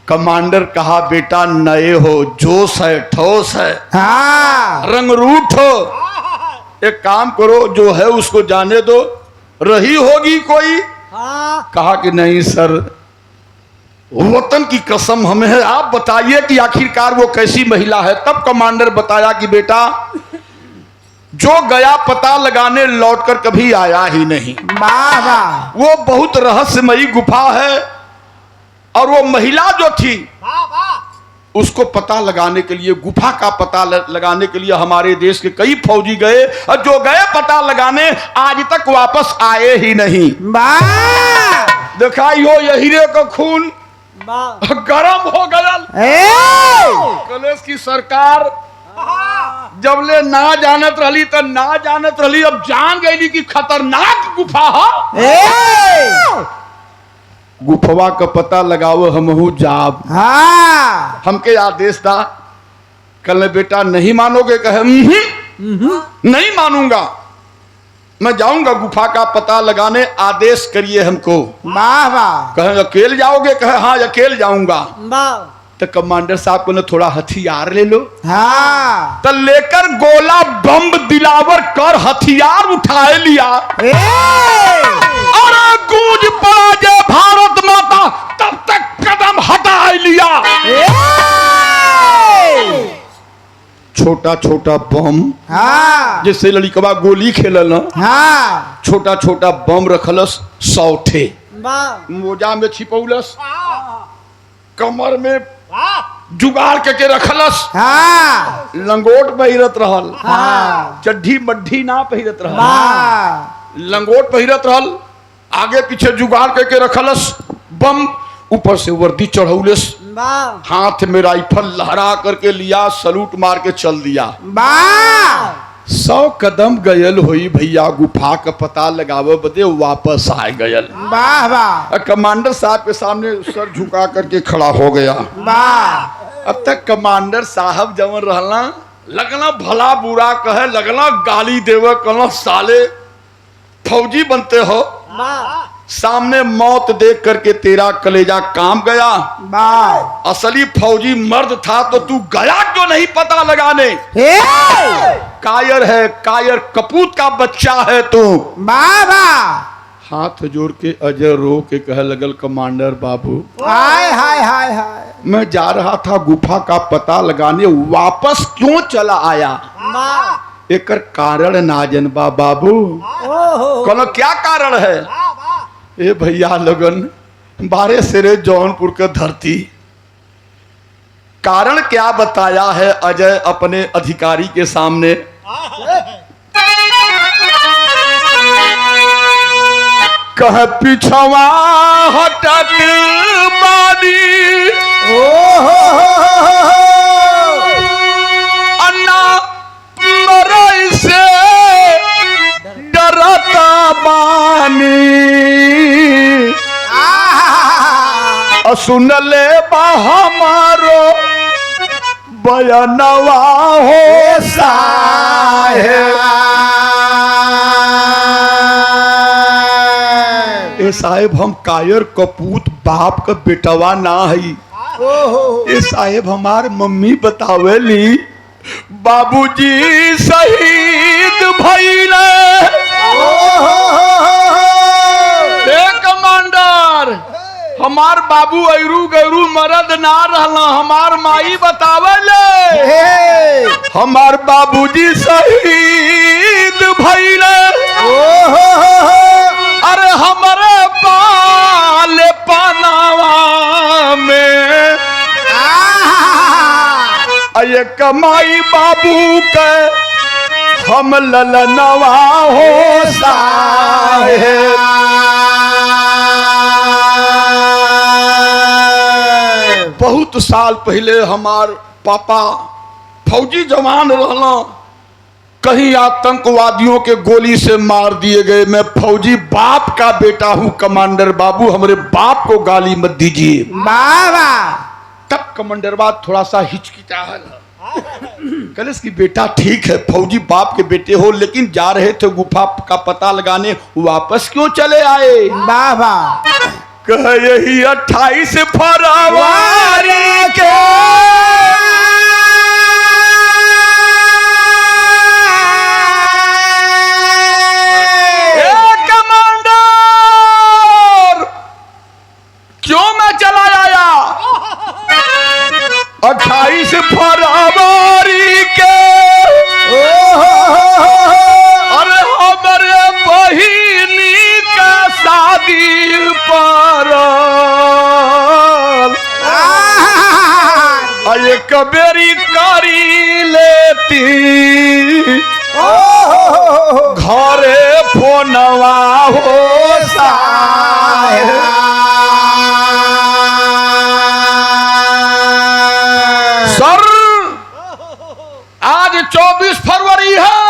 कमांडर कहा बेटा नए हो, जोश है, ठोस है, हाँ रंगरूट हो, एक काम करो जो है उसको जाने दो, रही होगी कोई? हाँ कहा कि नहीं सर वतन की कसम हमें है, आप बताइए कि आखिरकार वो कैसी महिला है। तब कमांडर बताया कि बेटा जो गया पता लगाने लौटकर कभी आया ही नहीं, वाह वाह वो बहुत रहस्यमयी गुफा है। और वो महिला जो थी उसको पता लगाने के लिए, गुफा का पता लगाने के लिए हमारे देश के कई फौजी गए, और जो गए पता लगाने आज तक वापस आए ही नहीं। वाह दिखाई हो ये हीरे का खून वाह गरम हो गया। ए कलेश की सरकार जब ले ना जानत रही तो ना जानत रही, अब जान गई कि खतरनाक गुफा है। ए गुफवा का पता लगाओ हमहू जाब। हाँ हमके आदेश था। कल बेटा नहीं मानोगे? कहे नहीं मानूंगा। मैं जाऊंगा गुफा का पता लगाने, आदेश करिए हमको। वाह वाह कहे अकेले जाओगे? कहे हाँ अकेले जाऊंगा। वाह तो कमांडर साहब को ना थोड़ा हथियार ले लो। हाँ तो लेकर गोला बम दिलावर कर हथियार उठाए लिया। अरे गूंज पड़ा जय भारत माता, तब तक कदम हटा लिया। छोटा छोटा बम, हाँ जैसे लड़कवा गोली खेलल, हाँ छोटा छोटा बम रखलस 100 ठे, वाह मोजा में छिपौलस, कमर में जुगाड़ के रखलस, हाँ लंगोट पहिरत रहल, हाँ चड्ढी मड्ढी ना पहिरत रहल, वाह लंगोट पहिरत रहल, आगे पीछे जुगाड़ के रखलस, बम ऊपर से वर्दी चढ़ौलस, वाह हाथ में राइफल लहरा करके लिया, सलूट मार के चल दिया। वाह 100 कदम गयल हुई भैया, गुफा का पता लगावे बदे वापस आए गयल। वाह वाह कमांडर साहब के सामने सर झुका करके खड़ा हो गया। वाह अब तक कमांडर साहब जवन रहना, लगना भला बुरा कहे, लगना गाली देवे, कहना साले फौजी बनते हो, वाह सामने मौत देख करके तेरा कलेजा काम गया। वाह असली फौजी मर्द था तो तू गया क्यों नहीं पता लगाने? कायर है, कायर कपूत का बच्चा है तू। वाह वाह हाथ जोड़ के अजय रो के कहे लगल, कमांडर बाबू हाय हाय हाय हाय मैं जा रहा था गुफा का पता लगाने, वापस क्यों चला आया? वाह एकर कारण ना जनबा बाबू। ओहो कहलो क्या कारण है? ए भैया लगन 12 सिरे जौनपुर के धरती, कारण क्या बताया है अजय अपने अधिकारी के सामने? कह पिछवा हटत बानी, अन्ना मरई से डरता बानी, सुन ले बा हमारो बयनवा हो साहेब। ए साहेब हम कायर कपूत बाप का बेटवा ना हई। ए साहेब हमार मम्मी बतावेली बाबूजी शहीद भइले। कमांडर हमार बाबू ऐरू गैरू मरद ना रहला, हमार माई बतावेले हमार बाबूजी शहीद भइले। अरे हमारे पाले पनावा में ये कमाई बाबू के हम ललनवा हो साहेब। बहुत साल पहले हमार पापा फौजी जवान रहना, कहीं आतंकवादियों के गोली से मार दिए गए। मैं फौजी बाप का बेटा हूं कमांडर बाबू, हमारे बाप को गाली मत दीजिए। बाबा तब कमांडर बात थोड़ा सा हिचकिचाहल कल इसकी बेटा ठीक है फौजी बाप के बेटे हो, लेकिन जा रहे थे गुफा का पता लगाने, वापस क्यों चले आए? बाबा कह यही 28 फरवरी के कमांडर क्यों मैं चला आया? 28 फरवरी के अरे हमारे बहिनी का शादी पर एक बेरी करी लेती घरे फोनवा हो सर। आज 24 फरवरी है,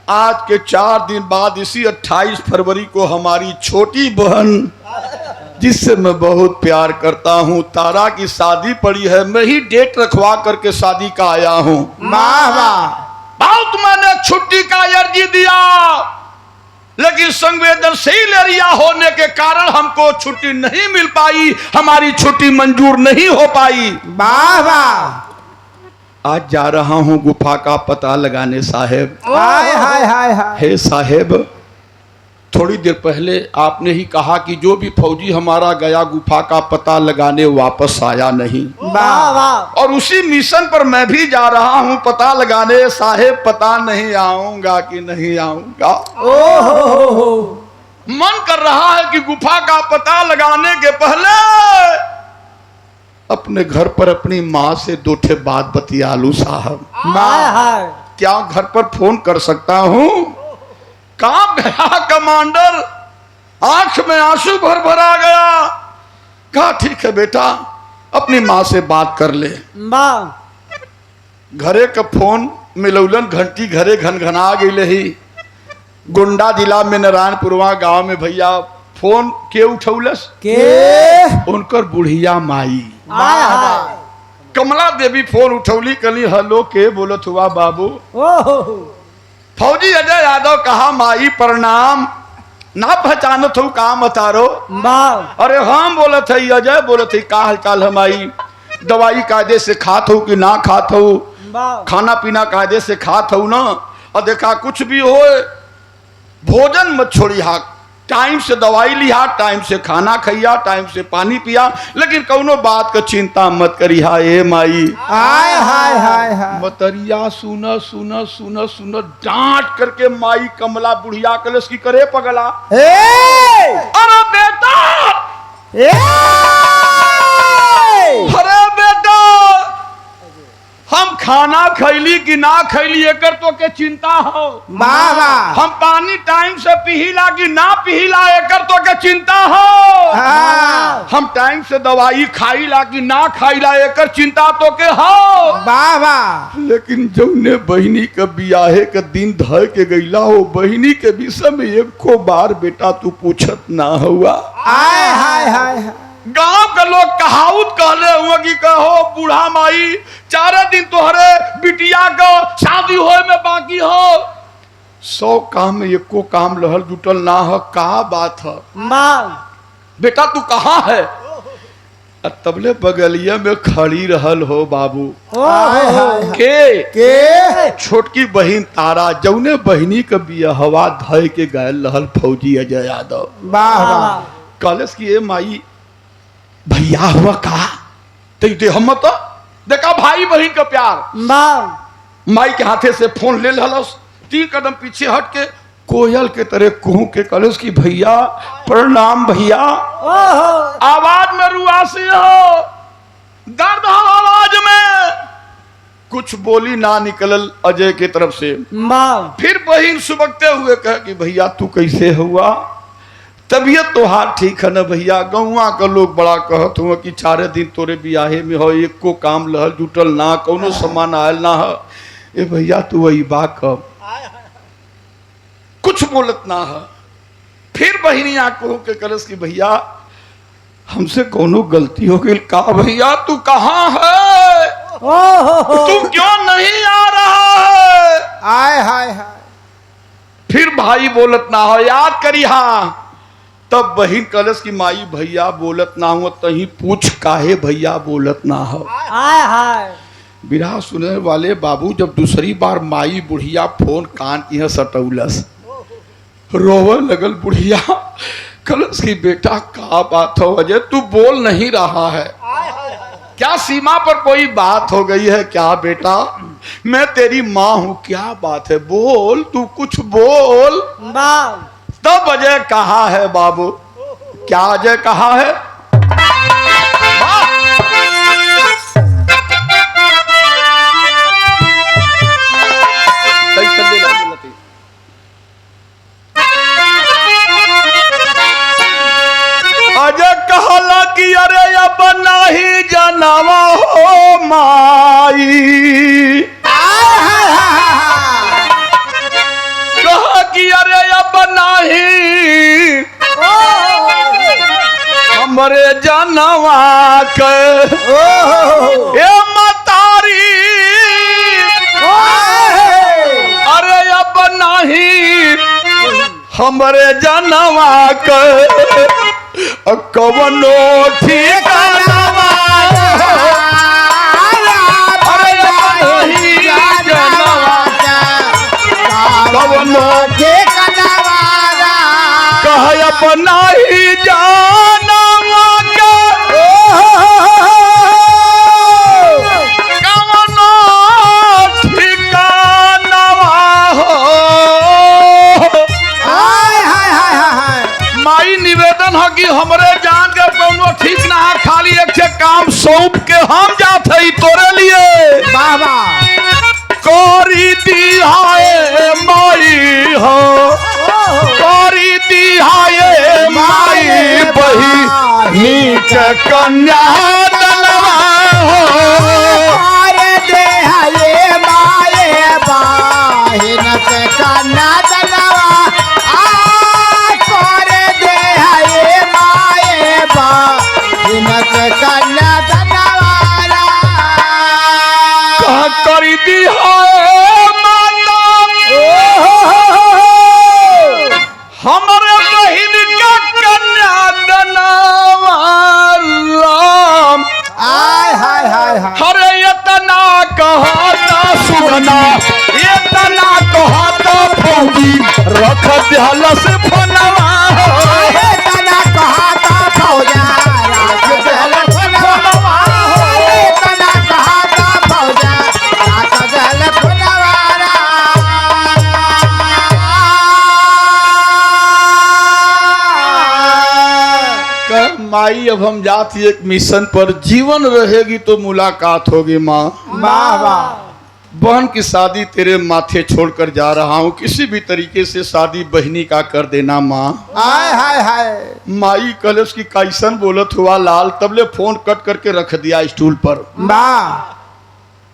आज के 4 दिन बाद इसी 28 फरवरी को हमारी छोटी बहन जिससे मैं बहुत प्यार करता हूं, तारा की शादी पड़ी है। मैं ही डेट रखवा करके शादी का आया हूं। बाबा बहुत मैंने छुट्टी का अर्जी दिया, लेकिन संवेदनशील एरिया होने के कारण हमको छुट्टी नहीं मिल पाई, हमारी छुट्टी मंजूर नहीं हो पाई। वाह वाह। आज जा रहा हूं गुफा का पता लगाने साहेब। हाय हाय हाय हाय। हे साहेब, थोड़ी देर पहले आपने ही कहा कि जो भी फौजी हमारा गया गुफा का पता लगाने वापस आया नहीं, वाह वाह। और उसी मिशन पर मैं भी जा रहा हूं पता लगाने। साहेब, पता नहीं आऊंगा कि नहीं आऊंगा। ओहो। मन कर रहा है कि गुफा का पता लगाने के पहले अपने घर पर अपनी माँ से दो ठे बात बतिया लूं साहब। हाय हाय। क्या घर पर फोन कर सकता हूं? कहां गया कमांडर? आंख में आंसू भर भर आ गया। कहा ठीक है बेटा, अपनी माँ से बात कर ले। वाह। घरे का फोन मिलौलन घंटी घरे घनघना गई ही। गोंडा जिला में नारायणपुरवा गांव में भैया फोन के उठौलस के उनकर बुढ़िया माई हाय हाय। कमला देवी फोन उठौली, कली हेलो के बोलत हुआ बाबू। ओहो। फौजी अजय यादव कहा माई प्रणाम, ना पहचानत हो का मतारो? वाह। अरे हम बोलत है अजय बोलत है, का हाल चाल है माई? दवाई कायदे से खात हो कि ना खात हो? वाह। खाना पीना कायदे से खात हो ना? और देखा कुछ भी हो भोजन मत छोड़ी, हा टाइम से दवाई लिया, टाइम से खाना खैया, टाइम से पानी पिया, लेकिन कौनो बात का चिंता मत करिहा ए माई। हाय हाय हाय हाय। मतरिया सुन सुन सुन सुन डांट करके माई कमला बुढ़िया कलश की करे पगला। अरे बेटा, अरे बेटा, हम खाना खैली कि ना खैली एकर तो के चिंता हो। वाह वाह। हम पानी टाइम से पीला कि ना पीला एकर तो के चिंता हो। हाँ। हम टाइम से दवाई खाईला कि ना खाईला एकर चिंता तो के हो। वाह वाह। लेकिन जौने बहिनी के बियाहे के दिन धर के गईला हो, बहिनी के विषय में एको बार बेटा तू पूछत ना हुआ। हाय हाय हाय। गांव के लोग कहावत कहले हुआ कि कहो बूढ़ा माई 4 दिन तोहरे बिटिया का शादी होए में बाकी हो। 100 काम में एको काम लहल जुटल ना हो, का बात है? वाह। बेटा तू कहाँ है? तबले बगलिया में खड़ी रहल हो बाबू। हाय हाय। के छोटकी बहिन तारा, जौने बहिनी के बियाहवा धय के गए लहल फौजी अजय यादव। वाह वाह। कॉलेज की ए माई भैया हुआ का ते हम तो देखा भाई बहन का प्यार। वाह। माई के हाथे से फोन ले लहलस, 3 कदम पीछे हट के कोयल के तरह कुहू के कॉलेज की भैया प्रणाम भैया। ओहो। आवाज में रुआसी हो, दर्द हो आवाज में। कुछ बोली ना निकलल अजय के तरफ से। वाह। फिर बहन सुबकते हुए कह कि भैया तू कैसे हुआ? तबीयत तो हार ठीक है न भैया? गौवा का लोग बड़ा कहत हुआ कि 4 दिन तोरे बियाहे में हो, एक को काम लहल जुटल ना, कौनो सामान आयल ना है। ए भैया तू वही बा कब? कुछ बोलत ना है। फिर बहिनी आंखों के कलश की भैया हमसे कोनो गलती हो गई का? भैया तू कहाँ है? तू क्यों नहीं आ रहा है? हाय हाय हाय। फिर भाई बोलत ना हो, याद करी हाँ। तब बहिन कलश की माई भैया बोलत ना हो, तही पूछ काहे भैया बोलत ना हो। हाय हाय। बिरहा सुने वाले बाबू जब दूसरी बार माई बुढ़िया फोन कान की है सटौलस, रोवे लगल बुढ़िया। कलश की बेटा का बात हो अजय, तू बोल नहीं रहा है? क्या सीमा पर कोई बात हो गई है क्या बेटा? मैं तेरी माँ हूँ, क्या बात है? बोल, तू कुछ बोल। वाह। तब अजय कहा है बाबू, क्या अजय कहा है? अजय कहला कि अरे अब नहीं जनावा हो माई। कहा कि अरे अब नहीं हमर हमरे जनवा के कवनो ठिकाना अरे नहीं जनवा कवनो कह अपना ही जानवा के कवनो ठिकानवा हो। माई निवेदन है कि हमरे जान के कौनो ठीक ना है, खाली एक से काम सौंप के हम जात है तोरे लिए बाबा कोरी दिहाए माई हो कोरी दिहाए माई बही नीच कन्या दलवा हो। अरे दे ये माए बाहिन से कन्या दलवा करे दे ये माए बाहिन से कन्या दलवा कह करी दिहाए माता हमरे बहिन का कन्या दलवा राम हाय हाय हाय हाय हरे इतना कहता सुगना इतना कहता फौजी रख दिहल से फनवा अरे तना कहता फौजा राख दहल फुलवा अरे तना कहता फौजा राख दहल फुलवा माई अब हम जाती एक मिशन पर जीवन रहेगी तो मुलाकात होगी माँ वाह वाह बहन की शादी तेरे माथे छोड़कर जा रहा हूँ किसी भी तरीके से शादी बहनी का कर देना माँ। हाय हाय हाय माई कल उसकी कैसन बोलत हुआ लाल तबले फोन कट करके रख दिया स्टूल पर। वाह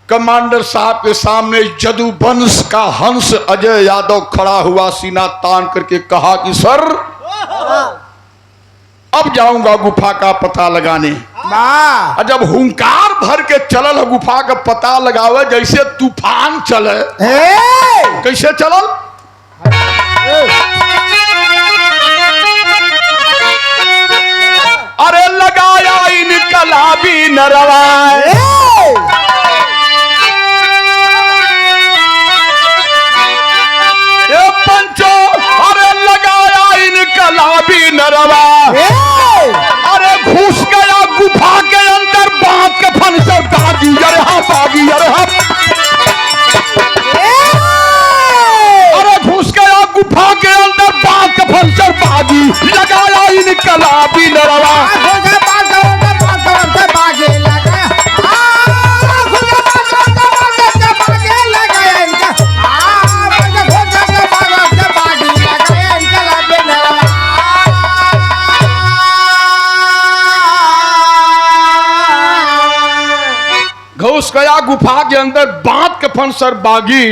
कमांडर साहब के सामने जदू वंश का हंस अजय यादव खड़ा हुआ सीना तान करके कहा कि सर अब जाऊंगा गुफा का पता लगाने। वाह और जब हुंकार भर के चलल गुफा का पता लगावे जैसे तूफान चले हे कैसे चलल अरे लगाया इनकलाबी नरवा ये पंचो अरे लगाया इनकलाबी नरवा अरे घुस गया गुफा के अंदर बांध के फन से बागी अरे हाँ बागी अरे हाँ अरे घुस गया गुफा के अंदर बांध के फन से बागी लगाया इनकलाबी नरवा घुस गया गुफा के अंदर बांध के फन सर बागी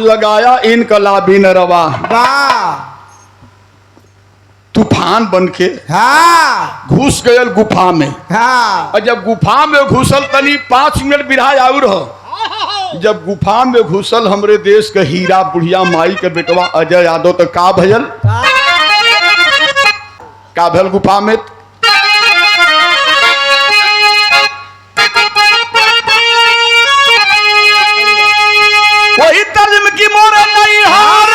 लगाया इनकलाबी नरवा तूफान बन के घुस गयल गुफा में। और जब गुफा में घुसल तनी 5 मिनट बिरहा आउर हो जब गुफा में घुसल हमरे देश के हीरा बुढ़िया माई के बेटवा अजय यादव तो का भयल गुफा में वही तर्जम की मोरे नहीं हार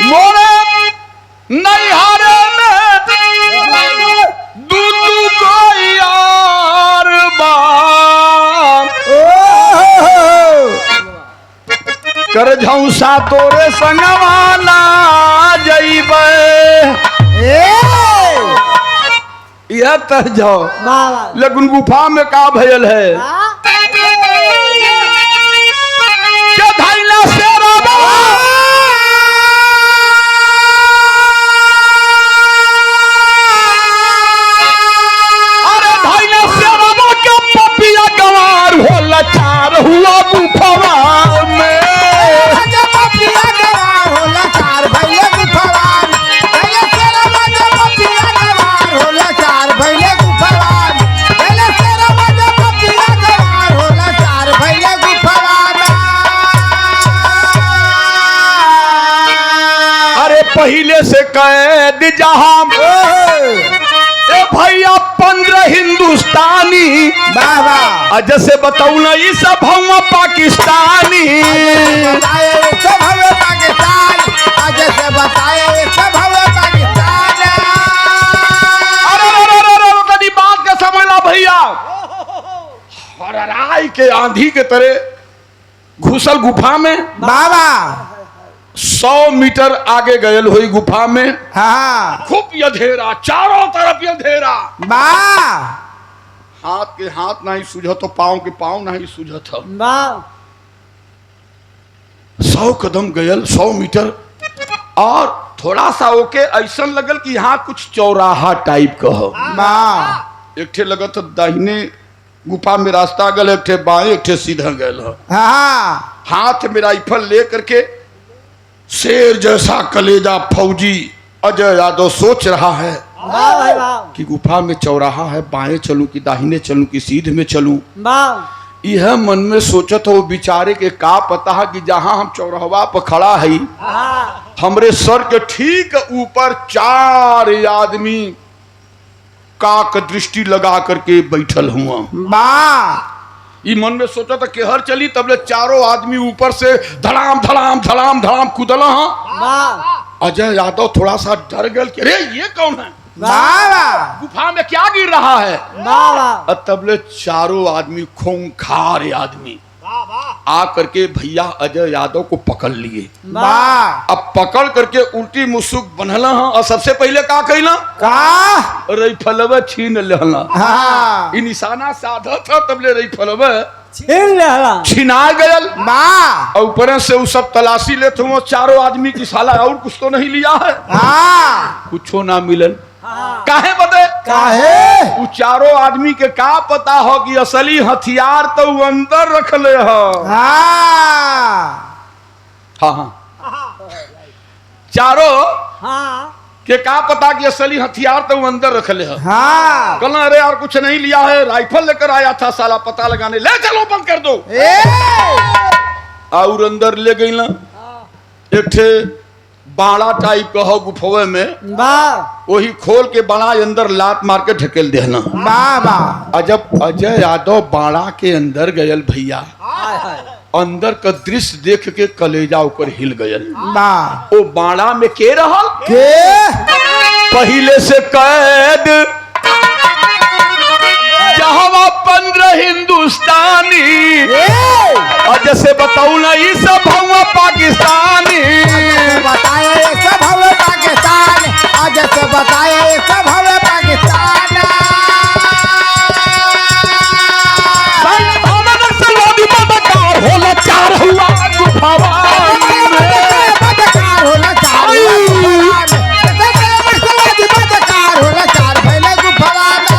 मोरे नहीं हारे में दूधू को यार कर झौसा तोरे संगवाला जइबे यह तर जाओ लेकिन गुफा में का भयल है क्या धैला शेरा अरे धैला शेरा के पपिया गवार हो लाचार हुआ गुफावा में पहले से कैद जहां ए भैया 15 हिंदुस्तानी बाबा जैसे बताऊ ना ये सब हम पाकिस्तानी बताए सब हमें पाकिस्तान आज से बताए सब हमें पाकिस्तान अरे कभी बात का समझना भैया हराई के आंधी के तरह घुसल गुफा में बाबा 100 मीटर आगे गयल हुई गुफा में हाँ खूब अंधेरा चारों तरफ अंधेरा बा हाथ के हाथ नहीं सूझत तो पाँव के पाँव नहीं सूझत हो वाह 100 कदम गयल 100 मीटर और थोड़ा सा ओके ऐसा लगल कि यहाँ कुछ चौराहा टाइप का हो बा एक ठे लगत दाहिने गुफा में रास्ता गल एक ठे बाएं एक ठे सीधा गल हो हाँ हाथ में राइफल ले करके शेर जैसा कलेजा फौजी अजय यादव सोच रहा है वाह भाई वाह कि गुफा में चौराहा है बाएं चलूं कि दाहिने चलूं कि सीधे में चलूं वाह यह मन में सोचत हो बेचारे के का पता है कि जहां हम चौराहा पर खड़ा है हाँ हमरे सर के ठीक ऊपर 4 आदमी काक दृष्टि लगा करके बैठल हुआ बा ई मन में सोचा था कि हर चली तबले चारों आदमी ऊपर से धड़ाम धड़ाम धड़ाम धड़ाम कूदल हाँ वाह अजय यादव थोड़ा सा डर गल कि अरे ये कौन है बाबा गुफा में क्या गिर रहा है वाह वाह और तबले चारों आदमी खूंखार आदमी आ करके भैया अजय यादव को पकड़ लिए बा अब पकड़ करके उल्टी मुसुक बनला हाँ और सबसे पहले का कहला का राइफलवा छीन लेहला हाँ ई निशाना साधा था तबले राइफलवा छीन लेला छिना गयल बा और ऊपर से वो सब तलाशी लेते हुए चारों आदमी की साला और कुछ तो नहीं लिया है हाँ कुछो ना मिलन हाँ काहे बदे काहे वो चारों आदमी के का पता हो कि असली हथियार तो वो अंदर रख ले हो हाँ हाँ हाँ चारों हाँ के का पता कि असली हथियार तो वो अंदर रख ले हो हाँ कहना अरे यार कुछ नहीं लिया है राइफल लेकर आया था साला पता लगाने ले चलो बंद कर दो ए और अंदर ले गई ना एक ठे बाड़ा टाइप का हो गुफवे में वाह वही खोल के बड़ा अंदर लात मार के ढकेल देना बाबा अजब अजय यादव बाड़ा के अंदर गयल भैया हाय हाय अंदर का दृश्य देख के कलेजा ऊपर हिल गयल बा ओ बाड़ा में के रहल के पहले से कैद जहां 15 हिंदुस्तानी और जैसे बताऊ ना ये सब हम पाकिस्तानी बताए सब हमें पाकिस्तान आज से बताए सब हमें पाकिस्तान होला चार हुआ गुफावा बदकार होला चार बदकार होला चार पहले गुफवाना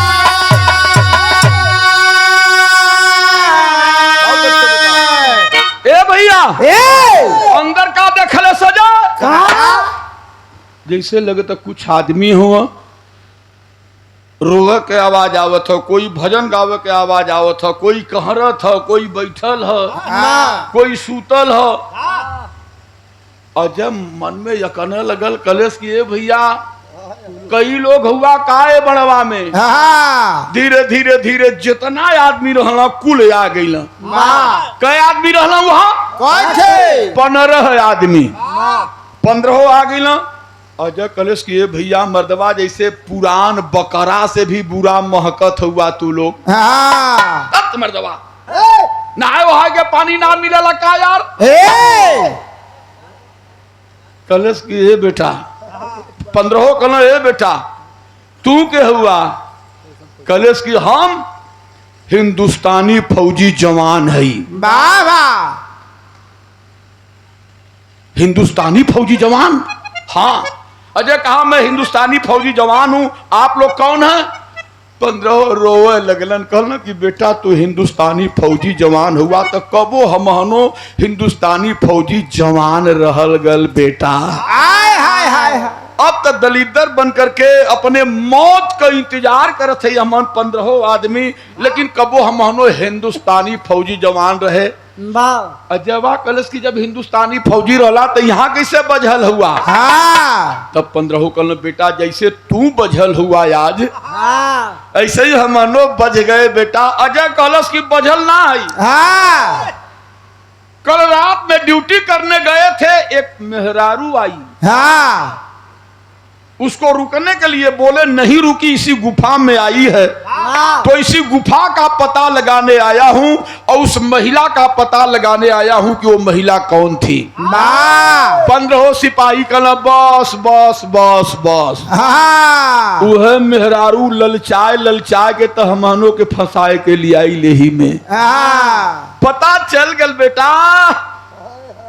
ए भैया ए अंदर का देखले सजा कहा जैसे लगता कुछ आदमी हुआ रोवे के आवाज आवत हो कोई भजन गावे के आवाज आवत हो कोई कहरत हो कोई बैठल हो हाँ कोई सूतल हो और जब मन में यकने लगल कलेश की ए भैया कई लोग हुआ काए बड़वा में हाँ धीरे धीरे धीरे जितना आदमी रहला कुल आ गई माँ कई आदमी रहला वहां कौन थे 15 आदमी 15 आ गई अजय कलेश की भैया मर्दवा जैसे पुरान बकरा से भी बुरा महकत हुआ तू लोग हाँ तत मर्दवा नहाए वहां के पानी ना मिलेला का यार ए कलेश की बेटा 15 कहना ए बेटा तू के हुआ कलेश की हम हिंदुस्तानी फौजी जवान है बाबा हिंदुस्तानी फौजी जवान हाँ अजय कहा मैं हिंदुस्तानी फौजी जवान हूं आप लोग कौन है 15 रोवे लगलन कहना कि बेटा तू हिंदुस्तानी फौजी जवान हुआ तो कबो हमहनो हिंदुस्तानी फौजी जवान रहल गल बेटा आय हाय हाय अब तो दलिदर बन करके अपने मौत का इंतजार करते हमन 15 आदमी लेकिन कबो हमहनो हिंदुस्तानी फौजी जवान रहे वाह अजयवा कलश की जब हिंदुस्तानी फौजी रहला तो यहाँ कैसे बझल हुआ। हाँ तब 15 कल बेटा जैसे तू बझल हुआ आज हाँ ऐसे ही हमनो बज गए बेटा। अजय कलश की बझल ना आई। हाँ कल रात में ड्यूटी करने गए थे, एक मेहरारू आई, हाँ उसको रुकने के लिए बोले नहीं रुकी, इसी गुफा में आई है हाँ तो इसी गुफा का पता लगाने आया हूं और उस महिला का पता लगाने आया हूं कि वो महिला कौन थी। वाह 15 सिपाही कहना बस बस बस बस। हाँ वह मेहरारू ललचाए के तो हमनों के फंसाए के लिए आई लेही में। हाँ पता चल गल बेटा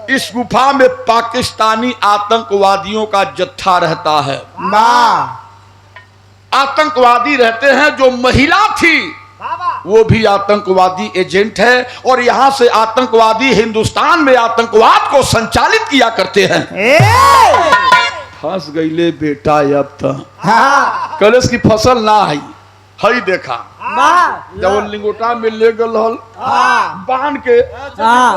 इस गुफा में पाकिस्तानी आतंकवादियों का जत्था रहता है। वाह आतंकवादी रहते हैं। जो महिला थी वो भी आतंकवादी एजेंट है और यहाँ से आतंकवादी हिंदुस्तान में आतंकवाद को संचालित किया करते हैं। फंस गईले बेटा अब तक हाँ कलश की फसल ना आई हई देखा वाह जब लिंगोटा में ले गल बांध के हाँ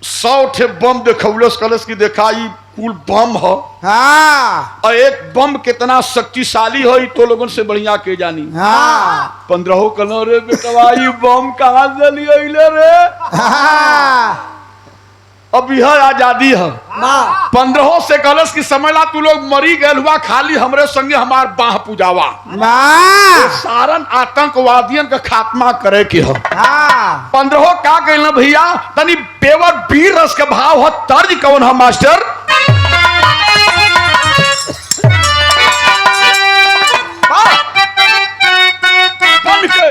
100 ठे बम देखौलस कलश की देखाई कुल बम हो। हाँ और एक बम कितना शक्तिशाली हो तो लोगों से बढ़िया के जानी। हाँ 15 कलो रे बेटवा ई बम कहाँ से लिए रे। हाँ अब यह आजादी है। वाह 15 से कलश की समझला तू लोग मरी गए हुआ खाली हमरे संगे हमार बाह पुजावा। वाह सारन आतंकवादियन का खात्मा करे के हो। हाँ 15 का कहना भैया तनी पेवर वीर रस के भाव हो तर्ज कौन है मास्टर। बन के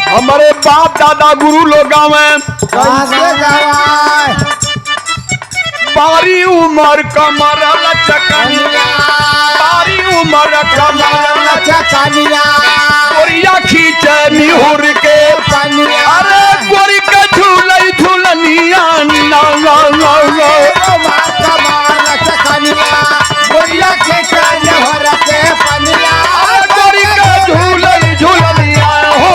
हमारे बाप दादा गुरु लोग में कैसे गवाए बारी उमर कमर लचकनिया बारी उमर कमर चकनिया गोरिया खींचे निहुर के पनिया अरे गोरी के झूलई झूलनिया ना ना ना ना कमाल चकनिया गोरिया के कान भर के पनिया गोरी के झूलई झूलनिया हो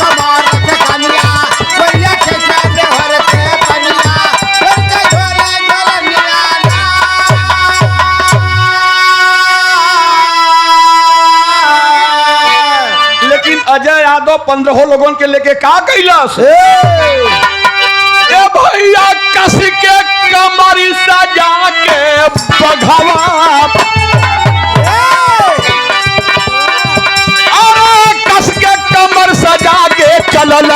कमाल चकनिया गोरिया के कान भर के पनिया के झोले झोलनिया लेकिन अजय यादव 15 लोगों के लेके का कैलाश ए भैया कस के कमरी सजा के बघवा अरे कस के कमर सजा के चलल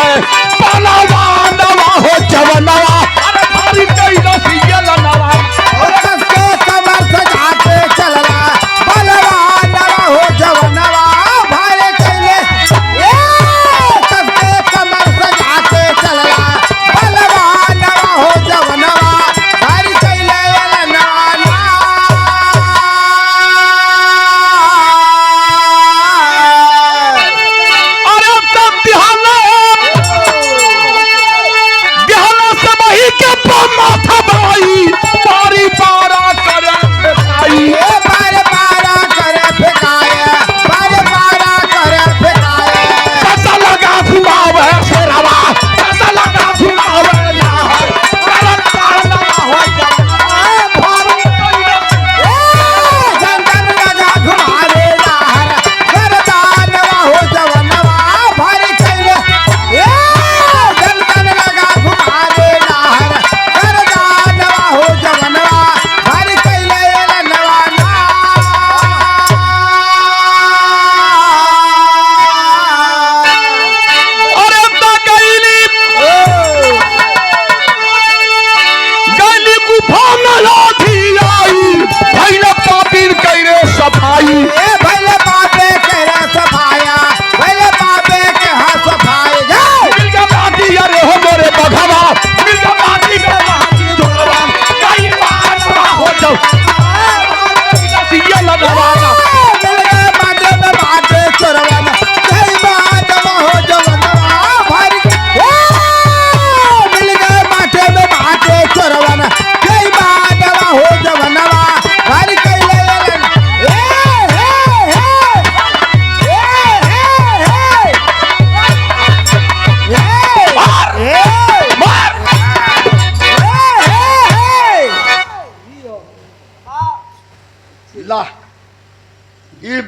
पलवा नवा हो जवनवा अरे भारी कैलाश ये लनवा कसके कमर सजा के चलला बलवा नवा हो जवनवा भाई कैले कसके कमर सजा के चलला बलवा नवा हो जवनवा भाई कैले नवाना अरे तब बिहान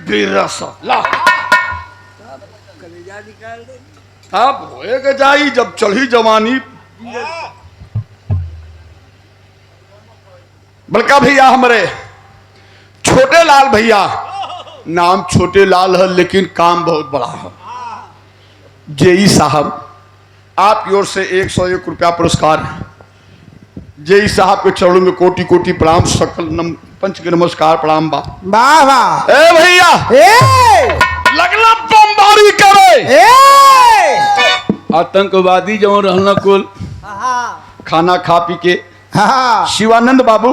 बिरस ला अब होएगा जाई जब चढ़ी जवानी। बलका भैया हमारे छोटे लाल भैया, नाम छोटे लाल है लेकिन काम बहुत बड़ा है। जेई साहब आपकी ओर से 101 रुपया पुरस्कार। जेई साहब के चरणों में कोटि कोटि प्रणाम, सकल पंच के नमस्कार प्रणाम बा। वाह वाह। ए भैया लगला बमबारी करे आतंकवादी जो रहना कुल खाना खा पी के। हाँ शिवानंद बाबू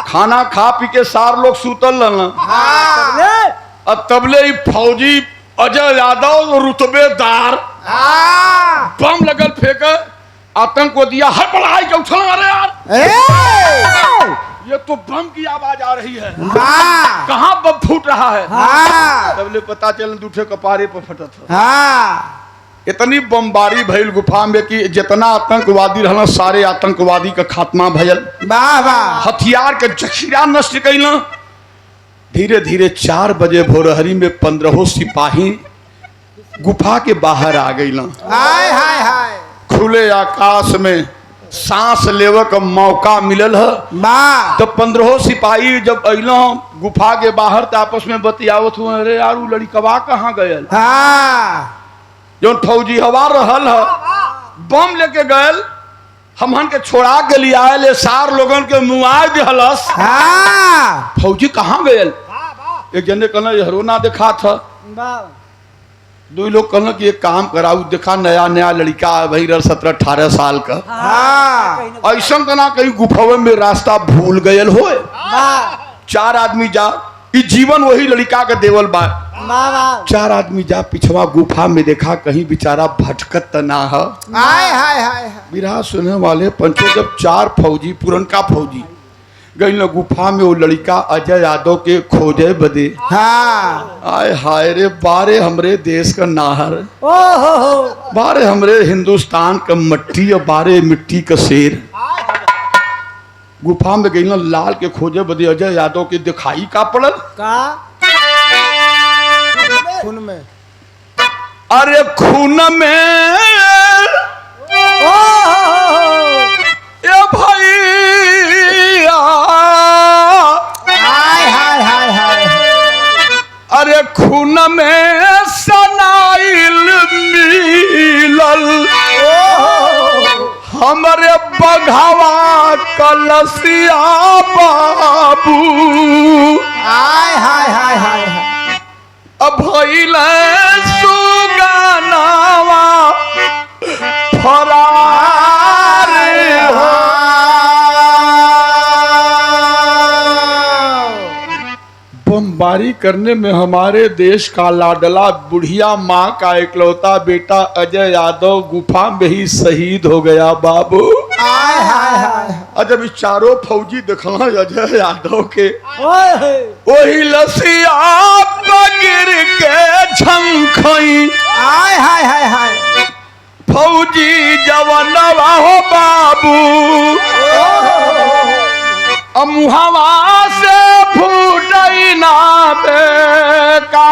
खाना खा पी के सार लोग सूतल रहना। अब तबले ही फौजी अजय यादव रुतबेदार बम लगल फेंक आतंक को दिया। हर पढ़ाई के उछल मारे यार, ये तो बम की आवाज आ रही है। कहाँ बम फूट रहा है? तबले पता चल दूठे कपारे पर फटत है। इतनी बमबारी भइल गुफा में कि जितना आतंकवादी रहना सारे आतंकवादी का खात्मा भयल। हथियार के जखीरा नष्ट कैला। धीरे धीरे 4 बजे भोरहरी में 15 सिपाही गुफा के बाहर आ गई। खुले आकाश में सांस लेवे का मौका मिलल है। तो 15 सिपाही जब अइला गुफा के बाहर तो आपस में बतियावत हुए, अरे यार वो लड़कवा कहाँ गयल? जो फौजी हवा रहल है बम लेके गयल, हमहन के छोड़ा के लिए आये सार लोगन के मुआय दिहलस। फौजी कहाँ गयल? एक जने कहना हरो ना देखा था। 2 लोग कहना कि एक काम कराऊ, देखा नया नया लड़का भाई 17-18 साल का ऐसा कहना कहीं गुफावे में रास्ता भूल गयल हो। 4 आदमी जा, ई जीवन वही लड़का के देवल बा। 4 आदमी जा पिछवा गुफा में देखा कहीं बेचारा भटकत त ना है। बिरहा सुनने वाले पंचों जब 4 फौजी पुरनका फौजी गई न गुफा में वो लड़का अजय यादव के खोजे बदे। आय हाय रे, बारे हमरे देश का नाहर, बारे हमरे हिंदुस्तान का मट्टी और बारे मिट्टी का शेर। गुफा में गई न लाल के खोजे बदे अजय यादव के दिखाई का पड़ल खून में। अरे खून में ए भैया, अरे खून में सनाइल मिलल हमरे बघावा कलसिया बाबू। अब भइल सुगानावा फरार। बमबारी करने में हमारे देश का लाडला बुढ़िया माँ का इकलौता बेटा अजय यादव गुफा में ही शहीद हो गया बाबू। जब इस चारों फौजी देखना अजय यादव के वही लसिया गिर के झंखई। फौजी जवानवा हो बाबू, अमुहवा से फूटई ना बेकार।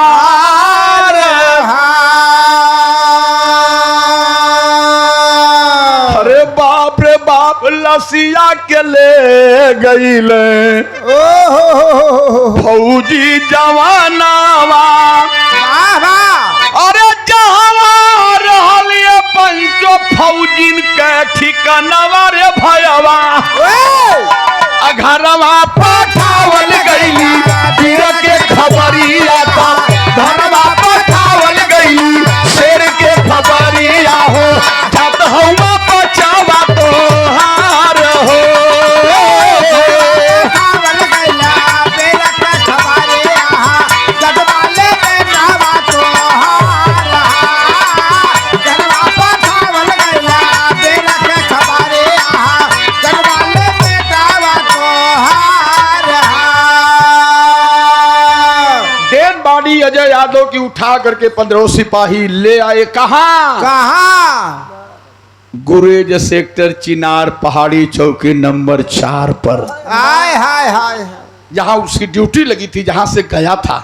अरे बाप रे बाप, लसिया के ले गईले फौजी जवानवा। अरे जहाँ रहलिए पंचो फौजिन के ठिकानवा रे भयवा। घरवा पठावल गईली वीर के खबरिया था, घरवा पठावल गईली शेर के खबरिया हो। जत हुआ बचावा तो हार हो। अजय यादव की उठा करके 15 सिपाही ले आए। कहाँ? गुरेज सेक्टर चिनार पहाड़ी चौकी नंबर 4 पर। जहां उसकी ड्यूटी लगी थी, जहां से गया था।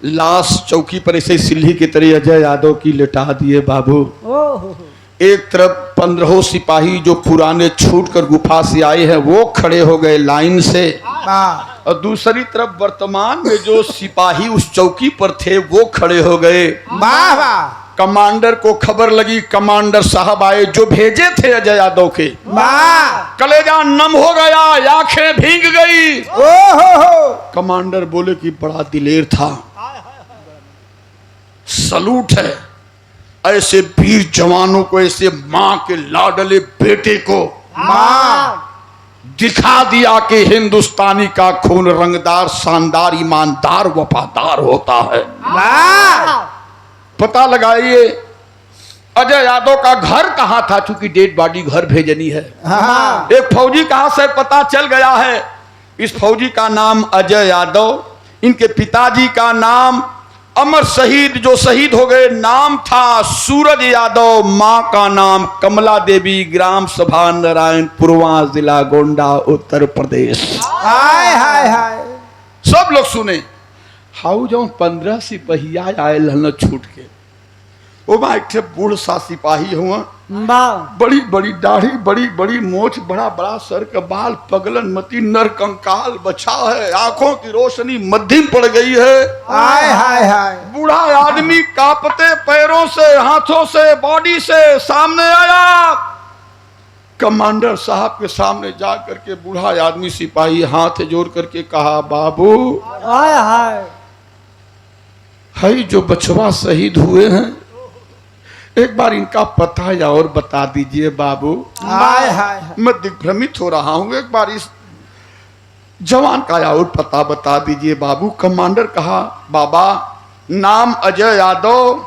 लाश चौकी पर ऐसे सिल्ली की तरह अजय यादव की लिटा दिए बाबू। ओहो एक तरफ 15 सिपाही जो पुराने छूट कर गुफा से आए हैं वो खड़े हो गए लाइन से, वाह और दूसरी तरफ वर्तमान में जो सिपाही उस चौकी पर थे वो खड़े हो गए। वाह वाह कमांडर को खबर लगी, कमांडर साहब आए जो भेजे थे अजय यादव के। वाह कलेजा नम हो गया, आंखें भीग गई। ओहो कमांडर बोले कि बड़ा दिलेर था, सलूट है ऐसे वीर जवानों को, ऐसे मां के लाडले बेटे को वाह दिखा दिया कि हिंदुस्तानी का खून रंगदार, शानदार, ईमानदार, वफादार होता है। वाह पता लगाइए अजय यादव का घर कहां था, चूंकि डेड बॉडी घर भेजनी है। हाँ एक फौजी कहां से पता चल गया है, इस फौजी का नाम अजय यादव, इनके पिताजी का नाम अमर शहीद जो शहीद हो गए नाम था सूरज यादव, मां का नाम कमला देवी, ग्राम सभा नारायणपुरवा, जिला गोंडा, उत्तर प्रदेश। हाय हाय हाय सब लोग सुने हाउ जो 15 सिपहिया आयल हन छूट के, वो मां एक बूढ़ सा सिपाही हुआ, वाह बड़ी बड़ी दाढ़ी, बड़ी बड़ी मोछ, बड़ा बड़ा सर का बाल, पगलन मती, नर कंकाल बचा है, आंखों की रोशनी मध्यम पड़ गई है। हाय हाय हाय बूढ़ा आदमी कांपते पैरों से, हाथों से, बॉडी से सामने आया। कमांडर साहब के सामने जा करके बूढ़ा आदमी सिपाही हाथ जोड़ करके कहा, बाबू हाय हाय हई जो बचवा शहीद हुए हैं, एक बार इनका पता या और बता दीजिए बाबू। हाय हाय मैं दिग्भ्रमित हो रहा हूं, एक बार इस जवान का या और पता बता दीजिए बाबू। कमांडर कहा, बाबा नाम अजय यादव,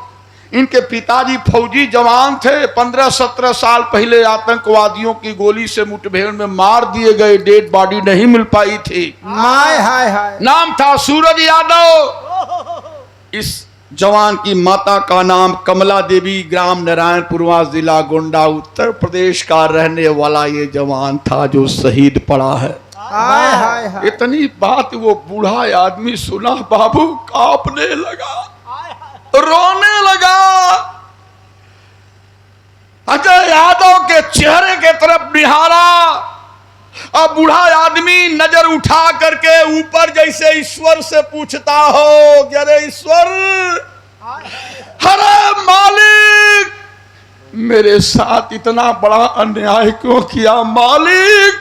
इनके पिताजी फौजी जवान थे, 15-17 साल पहले आतंकवादियों की गोली से मुठभेड़ में मार दिए गए, डेड बॉडी नहीं मिल पाई थी। हाय हाय हाय नाम था सूरज यादव। इस जवान की माता का नाम कमला देवी, ग्राम नारायणपुरवा, जिला गोंडा, उत्तर प्रदेश का रहने वाला ये जवान था जो शहीद पड़ा है। हाय हाय हाय इतनी बात वो बूढ़ा आदमी सुना, बाबू कांपने लगा, रोने लगा। अजय यादव के चेहरे के तरफ निहारा, अब बूढ़ा आदमी नजर उठा करके ऊपर जैसे ईश्वर से पूछता हो कि अरे ईश्वर, अरे मालिक, मेरे साथ इतना बड़ा अन्याय क्यों किया मालिक।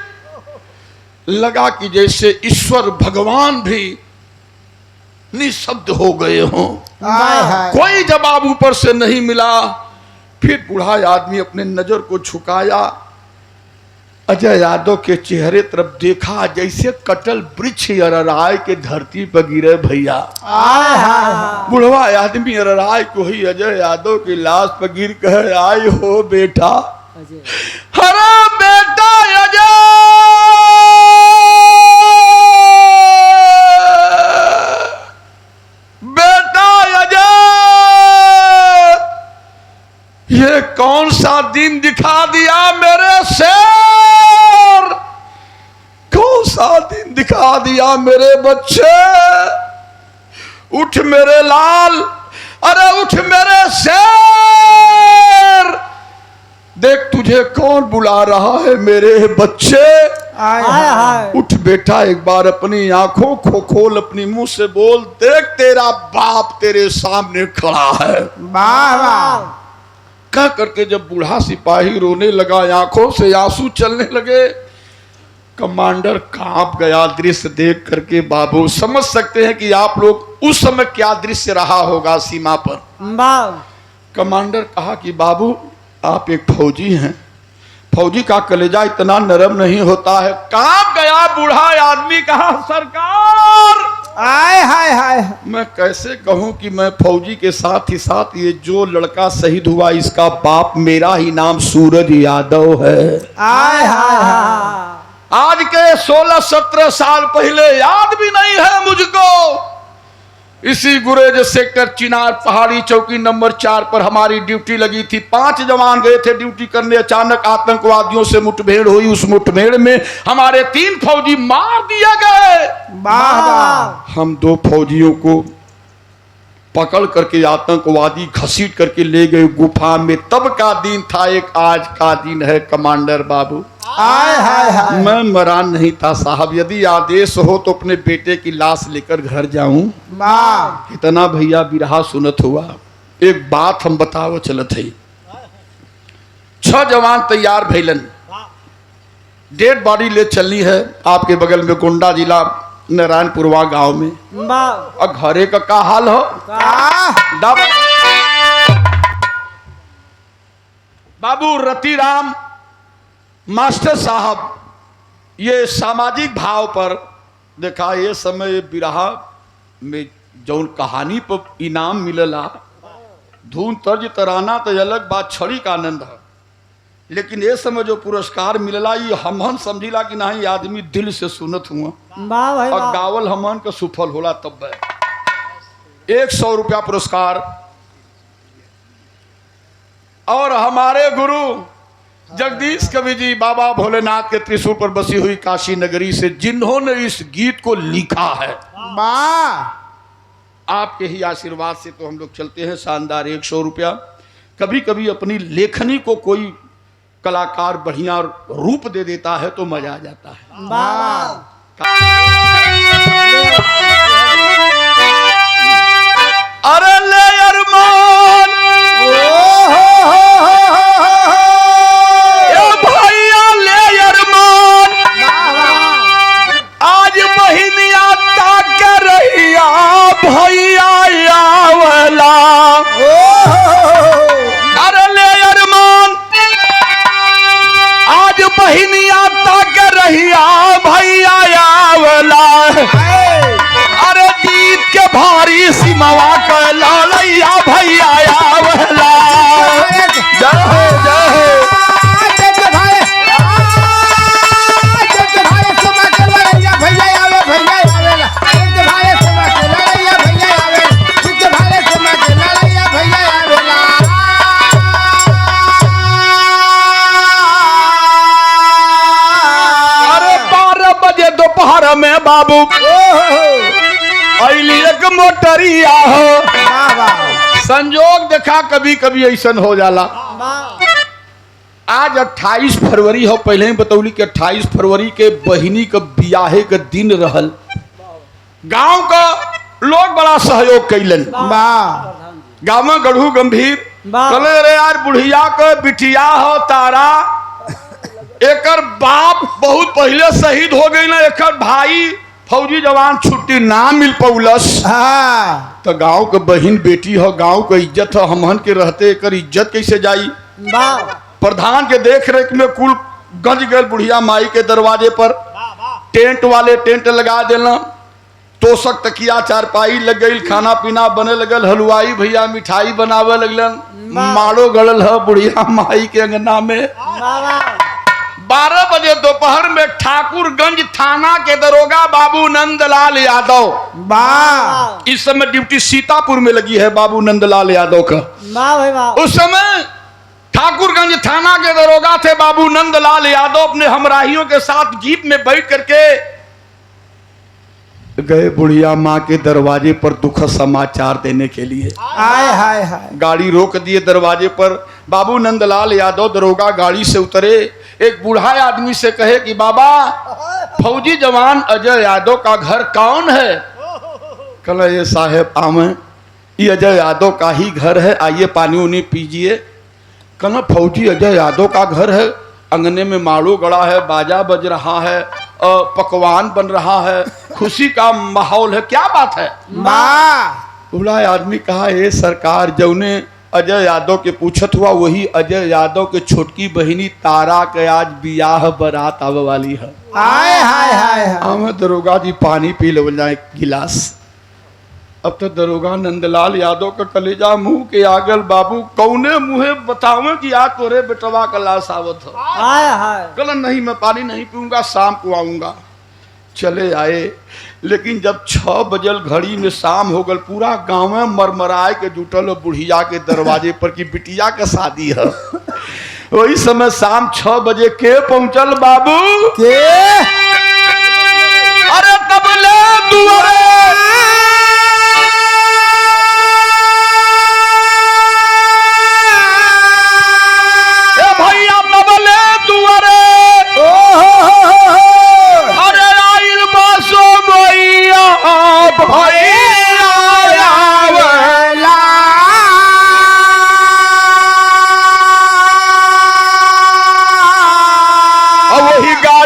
लगा कि जैसे ईश्वर भगवान भी निशब्द हो गए हों, हाय हाय कोई जवाब ऊपर से नहीं मिला। फिर बूढ़ा आदमी अपने नजर को झुकाया, अजय यादव के चेहरे तरफ देखा, जैसे कटल वृक्ष अरराय के धरती पर गिरे भैया। हाय हाय बुढ़वा आदमी अरराय को ही अजय यादव की लाश पर गिर कहे, आए हो बेटा, अजय अरे बेटा अजय, बेटा अजय, ये कौन सा दिन दिखा दिया मेरे शेर, कौन सा दिन दिखा दिया मेरे बच्चे, उठ मेरे लाल, अरे उठ मेरे शेर, देख तुझे कौन बुला रहा है मेरे बच्चे, हाय हाय हाय हाय उठ बेटा, एक बार अपनी आंखों को खोल, अपनी मुंह से बोल, देख तेरा बाप तेरे सामने खड़ा है। वाह वाह कह करके जब बूढ़ा सिपाही रोने लगा, आंखों से आंसू चलने लगे, कमांडर कांप गया दृश्य देख करके। बाबू समझ सकते हैं कि आप लोग उस समय क्या दृश्य रहा होगा सीमा पर। वाह कमांडर कहा कि बाबू आप एक फौजी हैं, फौजी का कलेजा इतना नरम नहीं होता है। कांप गया बूढ़ा आदमी, कहा सरकार, हाय हाय हाय मैं कैसे कहूं कि मैं फौजी के साथ ही साथ ये जो लड़का शहीद हुआ इसका बाप मेरा ही नाम सूरज यादव है। हाय हाय हाय आज के 16-17 साल पहले याद भी नहीं है मुझको, इसी गुरेज सेक्टर चिनार पहाड़ी चौकी नंबर 4 पर हमारी ड्यूटी लगी थी। 5 जवान गए थे ड्यूटी करने, अचानक आतंकवादियों से मुठभेड़ हुई। उस मुठभेड़ में हमारे 3 फौजी मार दिए गए। वाह वाह हम 2 फौजियों को पकड़ करके आतंकवादी घसीट करके ले गए गुफा में। तब का दिन था, एक आज का दिन है कमांडर बाबू। हाय हाय हाय। मैं मरान नहीं था साहब, यदि आदेश हो तो अपने बेटे की लाश लेकर घर जाऊं। वाह इतना भैया बिरहा सुनत हुआ। एक बात हम बताओ चलत है, 6 जवान तैयार भैलन, डेड बॉडी ले चलनी है आपके बगल में गोंडा जिला नारायणपुरवा गांव में। वाह और घरे का क्या हाल हो दब बाबू रतिराम मास्टर साहब, ये सामाजिक भाव पर देखा, ये समय बिरहा में जौन कहानी पर इनाम मिलला, धुन तर्ज तराना तो अलग बात, छड़ी का आनंद है, लेकिन ये समय जो पुरस्कार मिलला ये हमहन समझिला कि नहीं आदमी दिल से सुनत हुआ वाह भाई और वाह। गावल हमन का सुफल होला। तब 100 रुपया पुरस्कार। और हमारे गुरु जगदीश कवि जी बाबा भोलेनाथ के त्रिशूल पर बसी हुई काशी नगरी से, जिन्होंने इस गीत को लिखा है, वाह आपके ही आशीर्वाद से तो हम लोग चलते हैं। शानदार 100 रुपया। कभी कभी अपनी लेखनी को कोई कलाकार बढ़िया रूप दे देता है तो मजा आ जाता है। वाह अरे ले अरमान ए भैया ले अरमान, आज बहिनिया ताक रहिया भैया आवला। अरे ले अरमान, आज बहिनिया ताक रहिया भैया आवला। अरे जीत के भारी सिमवा के लड़ैया भैया आवला। जय हो जय हो। अरे 12 बजे दोपहर में बाबू अली एक मोटरिया हो। संजोग देखा कभी कभी ऐसा हो जाला। आज 28 फरवरी हो, पहले ही बतौली कि 28 फरवरी के बहिनी के बियाहे के दिन रहल। गांव का लोग बड़ा सहयोग कैलन। गांव में गढ़ू गंभीर कहले रे यार बुढ़िया के बिटिया हो तारा, एकर बाप बहुत पहले शहीद हो गई ना, एकर भाई फौजी जवान छुट्टी ना मिल पौलस। तो गांव के बहन बेटी हो, गांव के इज्जत हो, हमहन के रहते एकर इज्जत कैसे जाई। प्रधान के देख रेख में कुल गंज गए बुढ़िया माई के दरवाजे पर। टेंट वाले टेंट लगा देना, तोशक तकिया चारपाई लग गई, खाना पीना बने लगल, हलवाई भैया मिठाई बनावे लगलन, माड़ो गड़ल है बुढ़िया माई के अंगना में। 12 बजे दोपहर में ठाकुरगंज थाना के दरोगा बाबू नंदलाल यादव, इस समय ड्यूटी सीतापुर में लगी है बाबू नंदलाल यादव का। उस समय ठाकुरगंज थाना के दरोगा थे बाबू नंदलाल यादव। अपने हमराहियों के साथ जीप में बैठ करके गए बुढ़िया माँ के दरवाजे पर दुख समाचार देने के लिए। गाड़ी रोक दिए दरवाजे पर। बाबू नंदलाल यादव दरोगा गाड़ी से उतरे, एक बूढ़ा आदमी से कहे कि बाबा फौजी जवान अजय यादव का घर कौन है। कहला ये साहेब आमे, ये अजय यादव का ही घर है, आइए पानी उनी पीजिए। कहना फौजी अजय यादव का घर है, अंगने में माड़ू गड़ा है, बाजा बज रहा है, पकवान बन रहा है, खुशी का माहौल है, क्या बात है। बूढ़ा आदमी कहा ये सरकार जौने अजय यादव के पूछत हुआ वही अजय यादव के छोटकी बहिनी तारा के आज बियाह बारात आवे वाली है। हमें दरोगा जी पानी पी ले जाए गिलास। अब तो दरोगा नंदलाल यादव का कलेजा मुंह के आगल। बाबू कौने मुहे बतावे कि आज तोरे बेटवा का लाश आवत हो। कल नहीं मैं पानी नहीं पीऊंगा, शाम को आऊंगा। चले आए, लेकिन जब 6 बजल घड़ी में शाम हो गल, पूरा गांव में मरमराए के जुटल बुढ़िया के दरवाजे पर की बिटिया का शादी है। वही समय शाम 6 बजे के पहुंचल बाबू के। अरे तब ले दुआरे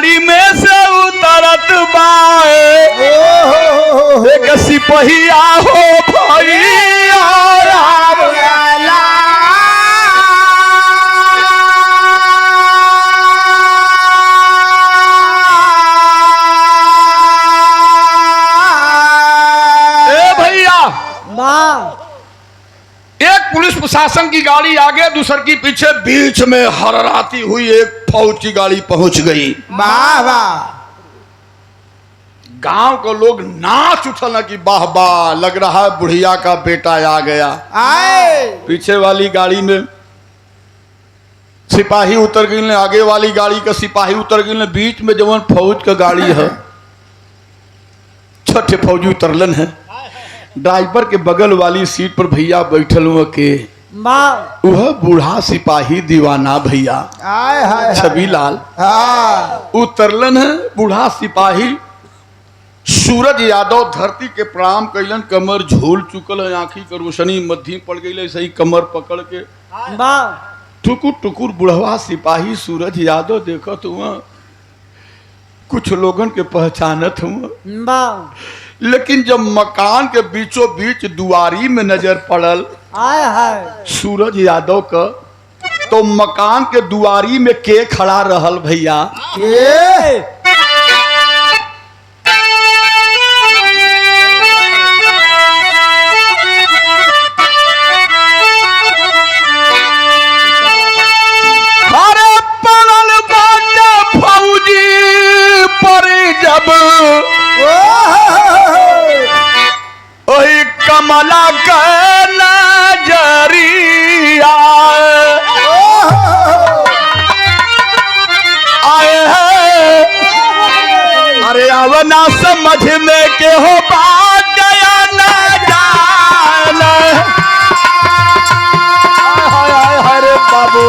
गाड़ी में से उतरत बाए एक सिपहिया हो भैया एक पुलिस प्रशासन की गाड़ी आगे दूसर की पीछे बीच में हरराती हुई एक फौज की गाड़ी पहुंच गई। वाह वाह। गांव के लोग नाच उठल कि वाह वाह, लग रहा है बुढ़िया का बेटा आ गया। आए पीछे वाली गाड़ी में सिपाही उतर गई, आगे वाली गाड़ी का सिपाही उतर गई, बीच में जवन फौज का गाड़ी है छठे फौजी उतरलन है। ड्राइवर के बगल वाली सीट पर भैया बैठल हुआ के वह बूढ़ा सिपाही दीवाना भैया आए हाय छवि लाल उतरलन है। बूढ़ा सिपाही सूरज यादव धरती के प्रणाम कैलन, कमर झूल चुकल है, आंखी के रोशनी मध्य पड़ गई, सही कमर पकड़ के टुकुर टुकुर बुढ़वा सिपाही सूरज यादव देखत हुआ, कुछ लोगन के पहचानत हुआ, लेकिन जब मकान के बीचों बीच दुआरी में नजर पड़ल सूरज यादव का, तो मकान के दुआरी में के खड़ा रहल भैया? अरे पड़ल बाटे फौजी पर जब वही कमला का नजरिया आए हैं। अरे अब ना समझ में के हो बात गया न जाना। अरे बाबू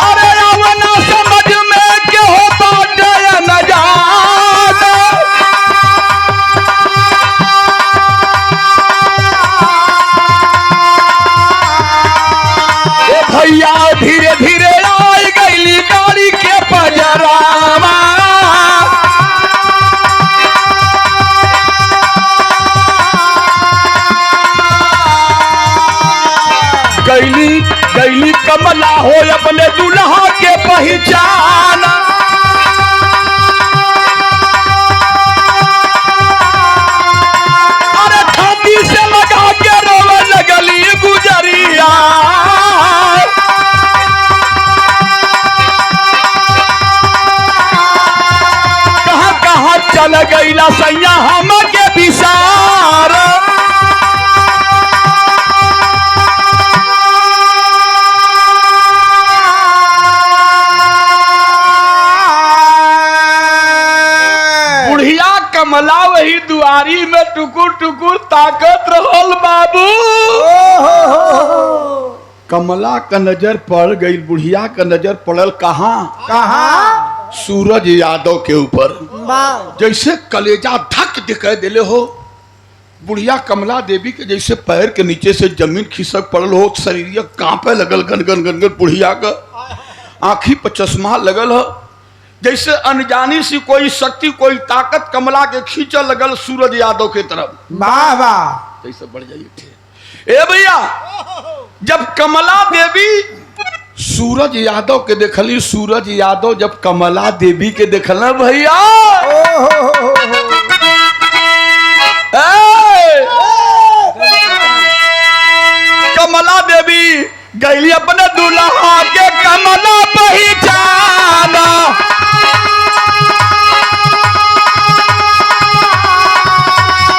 अरे अब ना समझ में के हो बात गया न जाना। भैया धीरे धीरे आई गईली गाड़ी के पजरावा, गईली गईली कमला हो अपने दुल्हा के पहचाना। अरे छाती से लगा के रोवे लगली गुजरिया। चल गईला सैया हम के विसार। बुढ़िया कमला वही दुआरी में टुकुर टुकुर ताकत रहल बाबू। कमला का नजर पड़ गई, बुढ़िया का नजर पड़ल कहाँ? सूरज यादव के ऊपर। जैसे कलेजा धक दिखाई दिले हो, बुढ़िया कमला देवी के जैसे पैर के नीचे से जमीन खिसक पड़ल हो, शरीर कांपे लगल गन गन गन गन। बुढ़िया का आंखी पर चश्मा लगल हो, जैसे अनजानी सी कोई शक्ति कोई ताकत कमला के खींच लगल सूरज यादव के तरफ। वाह वाह। जैसे बढ़ जाइए। ए भैया जब कमला देवी सूरज यादव के देखली, सूरज यादव जब कमला देवी के देखल भैया कमला देवी गईली अपने दुल्हा के कमला पहचाना।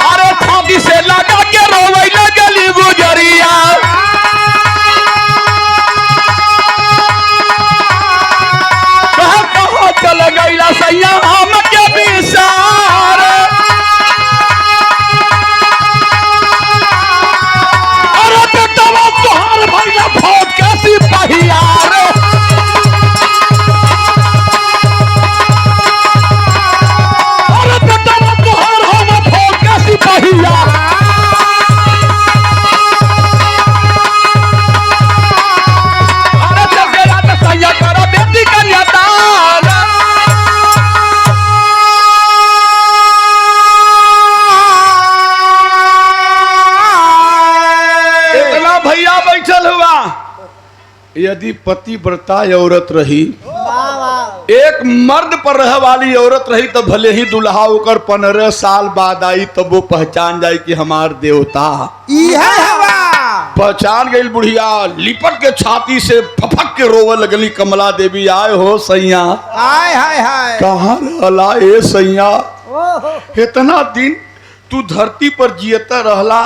अरे छाती से लगा के रोवे लगली गुजरिया। चल गईला सैया हम के विसार। अरे बेटा तोहार भैया फौज के सिपहिया रे। अरे बेटा तोहार हम फौज के सिपहिया। अरे जगह सैया कर यदि पतिव्रता औरत रही, वाह वाह एक मर्द पर रह वाली औरत रही, तो भले ही दुल्हा होकर 15 साल बाद आई, तब वो पहचान जाए कि हमार देवता। इहे हवा पहचान गई बुढ़िया, लिपट के छाती से फफक के रोवे लगली, कमला देवी आए हो सैया। हाय हाय हाय कहाँ रहला ए सैया, ओहो इतना दिन तू धरती पर जियता रहला,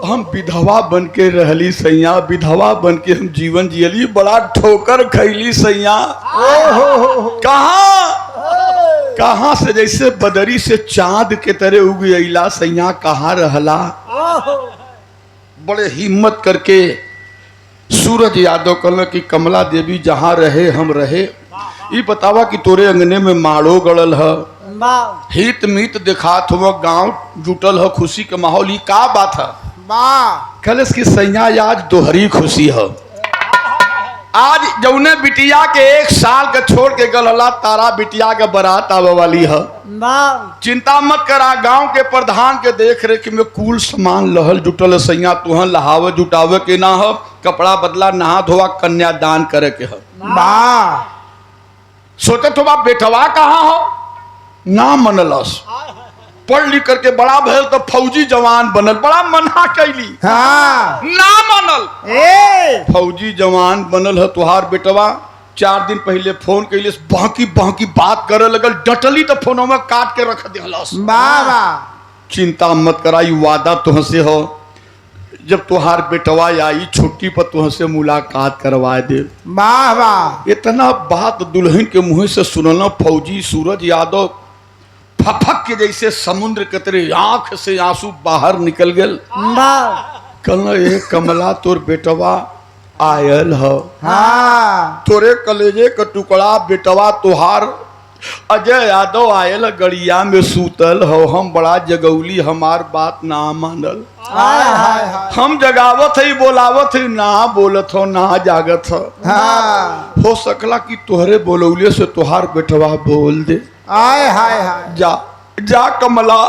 हम विधवा बन के रहली सैया, विधवा बन के हम जीवन जियली, बड़ा ठोकर खैली सैया। कहाँ से जैसे बदरी से चांद के तरह उग अइला सैया, कहाँ रहला। बड़े हिम्मत करके सूरज यादव कहल कि कमला देवी जहाँ रहे हम रहे। ये बतावा कि तोरे अंगने में माड़ो गड़ल है, वाह हित मीत दिखात हुआ, गांव जुटल है, खुशी के माहौल, ये का बात है। वाह कलश की सैया आज दोहरी खुशी है। आज जौने बिटिया के 1 साल के छोड़ के गलला, तारा बिटिया के बारात आवे वाली है। वाह चिंता मत करा, गांव के प्रधान के देख रेख में कुल सामान लहल जुटल सैया, तुहन लहावे जुटावे के ना हो, कपड़ा बदला, नहा धोवा, कन्यादान करे के है। वाह सोचत हो बेटवा कहाँ हो, ना मनलस, पढ़ लिख करके बड़ा भैल तो फौजी जवान बनल, बड़ा मना कैली, हाँ ना मनल। ए फौजी जवान बनल है तुहार बेटवा। 4 दिन पहले फोन कैले, बाकी बाकी बात करे लगल, डटली तो फोनों में काट के रख दिलस। वाह वाह चिंता मत कराई, वादा तुहसे हो, जब तुहार बेटवा आई छुट्टी पर तुहसे मुलाकात करवा दे। वाह वाह इतना बात दुल्हन के मुंह से सुनल फौजी सूरज यादव फफक के जैसे समुद्र के तरह आंख से आंसू बाहर निकल गल। वाह कल ए कमला तोर बेटवा आयल हो, हाँ तोरे कलेजे का टुकड़ा बेटवा तुहार अजय यादव आयल गड़िया में सूतल हो, हम बड़ा जगौली, हमार बात ना मानल, हाय हाय हाय हम जगावत है बोलावत है, ना बोलत हो ना जागत हो। हाँ हो सकला कि तोहरे बोलौले से तुहार बेटवा बोल दे। हाय हाय हाय जा जा कमला,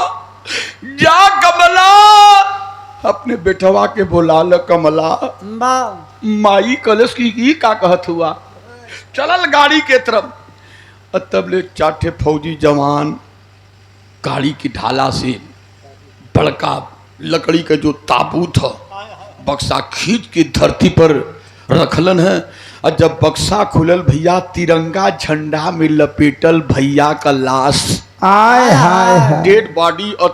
जा कमला, अपने बेटवा के बोला ल कमला। वाह माई कलश की का कहत हुआ, चलल गाड़ी के तरफ। तब ले 4 ठे फौजी जवान गाड़ी की ढाला से बड़का लकड़ी का जो ताबूत है, बक्सा खींच के धरती पर रखलन है। और जब बक्सा खुलल भैया, तिरंगा झंडा में लपेटल भैया का लाश, हाय हाय हाय डेड बॉडी और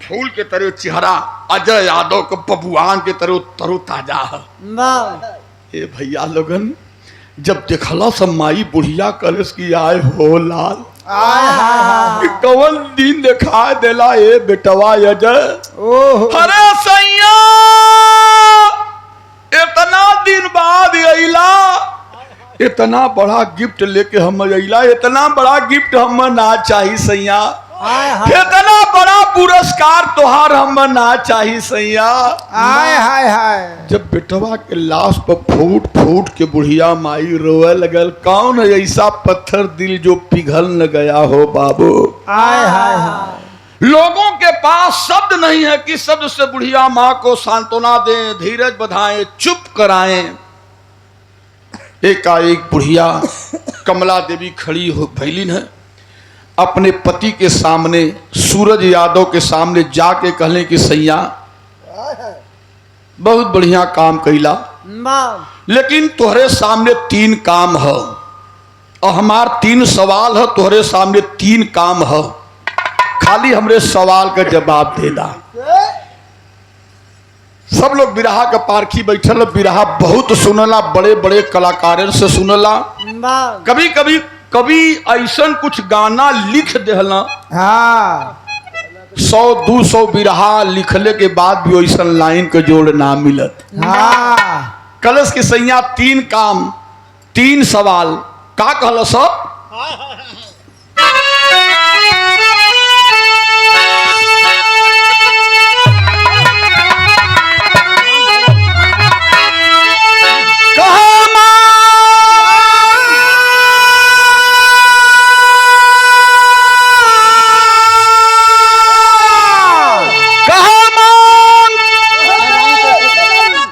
फूल के तरह चेहरा अजय यादव के बबुआन के तरह तरोताजा है। वाह ए भैया लोगन, जब देखला सब माई बुढ़िया कलश की आए हो लाल, हाय हाय कि कवन दिन दिखा देला ए बेटवा अजय। ओह अरे सैया, इतना दिन बाद अइला, इतना बड़ा गिफ्ट लेके हम अइला, इतना बड़ा गिफ्ट हम ना चाही सैया, हाय हाय इतना बड़ा पुरस्कार तोहार हम ना चाही सैया। हाय हाय हाय जब बेटवा के लाश पर फूट फूट के बुढ़िया माई रोए लगल, कौन है ऐसा पत्थर दिल जो पिघल न गया हो बाबू। हाय हाय हाय लोगों के पास शब्द नहीं है कि शब्द से बुढ़िया माँ को सांत्वना दें, धीरज बधाएं, चुप कराएं। एकाएक बुढ़िया कमला देवी खड़ी हो भैलिन है, अपने पति के सामने, सूरज यादव के सामने जाके कहले कि सैया बहुत बढ़िया काम कैला, वाह लेकिन तोहरे सामने 3 काम है और हमार 3 सवाल है, तोहरे सामने 3 काम है, खाली हमरे सवाल का जवाब दे दा। सब लोग बिरहा का पारखी बैठल, बिरहा बहुत सुनला, बड़े बड़े कलाकारन से सुनला। वाह कभी कभी कभी ऐसन कुछ गाना लिख देहला, हाँ 100-200 बिरहा लिखले के बाद भी ऐसन लाइन के जोड़ ना मिलत। हाँ कलश की सैया 3 काम 3 सवाल का कहल सब।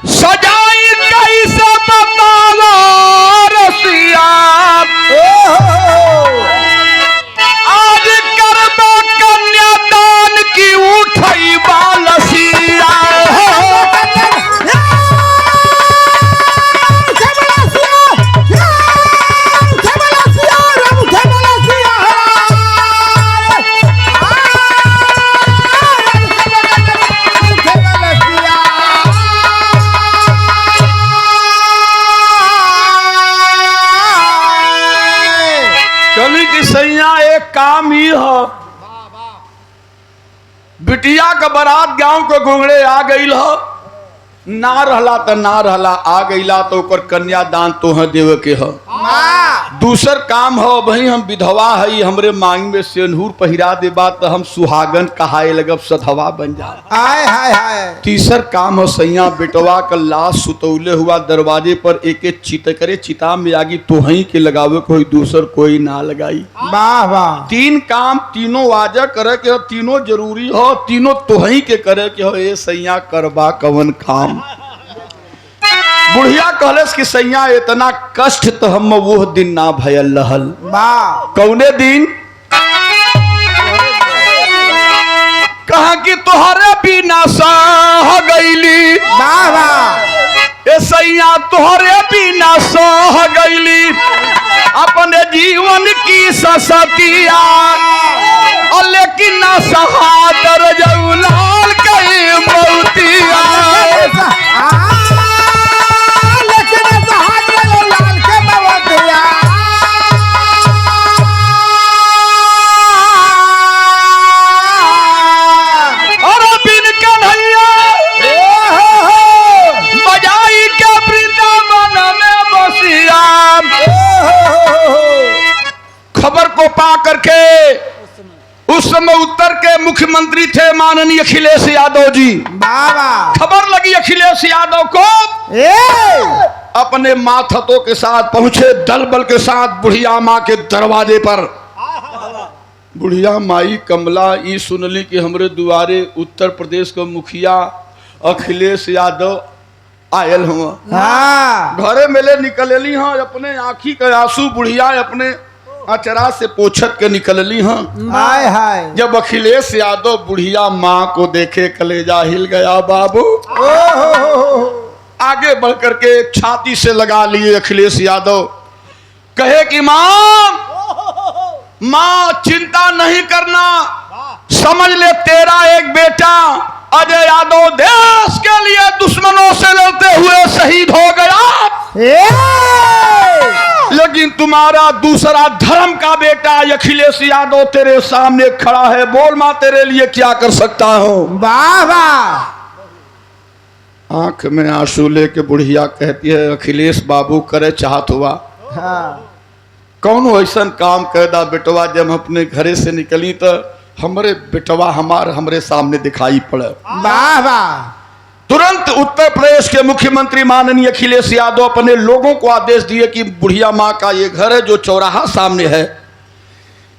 सजाई कैसे बतावा शादी हो, बिटिया का बारात गांव के गोंगड़े आ गई हो, ना रहला तो ना रहला, आ गईला तो ओकर कन्यादान तोह देवे के हो। दूसर काम हो भाई हम विधवा हई, हमरे मांग में सेनूर पहिरा देबा तो हम सुहागन कहाए लगब, सधवा बन जा। हाय हाय हाय। तीसर काम हो सैया बेटवा का लाश सुतौले हुआ दरवाजे पर एक एक चित करे, चिता में आगी तोहही के लगावे, कोई दूसर कोई ना लगाई। वाह वाह। तीन काम तीनों वाजा करे के हो, तीनों जरूरी हो, तीनों तोहही के करे के हो। ये सैया करबा कवन काम। बुढ़िया कहलस कि सैया इतना कष्ट तो हम वो दिन ना भयल रहल। वाह। कौने दिन? कहा कि तोहरे बिना सह गईली। वाह वाह। ए सैया तोहरे बिना सह गईली, अपने जीवन की ससतिया, और लेकिन ना सहादर जौलाल कई मौतिया। खबर को पा करके उस समय उत्तर के मुख्यमंत्री थे माननीय अखिलेश यादव जी। बाबा। खबर लगी अखिलेश यादव को, अपने माथतों के साथ पहुंचे दल बल के साथ बुढ़िया माँ के दरवाजे पर। बुढ़िया माई कमला ई सुनली कि हमरे दुआरे उत्तर प्रदेश के मुखिया अखिलेश यादव आयल हुआ। घरे मेले निकलली हाँ, अपने आँखी के आंसू बुढ़िया अपने अचरा से पोछत के निकलली हाँ। हाय हाय। जब अखिलेश यादव बुढ़िया माँ को देखे कलेजा हिल गया बाबू। आगे बढ़ करके छाती से लगा लिए अखिलेश यादव, कहे कि माँ चिंता नहीं करना, समझ ले तेरा एक बेटा अजय यादव देश के लिए दुश्मनों से लड़ते हुए शहीद हो गया, लेकिन तुम्हारा दूसरा धर्म का बेटा अखिलेश यादव तेरे सामने खड़ा है, बोल मां तेरे लिए क्या कर सकता हूं। वाह वाह। आंख में आंसू लेके बुढ़िया कहती है अखिलेश बाबू करे चाहत हुआ। कौन ऐसा काम कैदा बेटवा, जब अपने घरे से निकली तो हमरे बेटवा हमरे सामने दिखाई पड़े। वाह वाह। तुरंत उत्तर प्रदेश के मुख्यमंत्री माननीय अखिलेश यादव अपने लोगों को आदेश दिए कि बुढ़िया माँ का ये घर है जो चौराहा सामने है,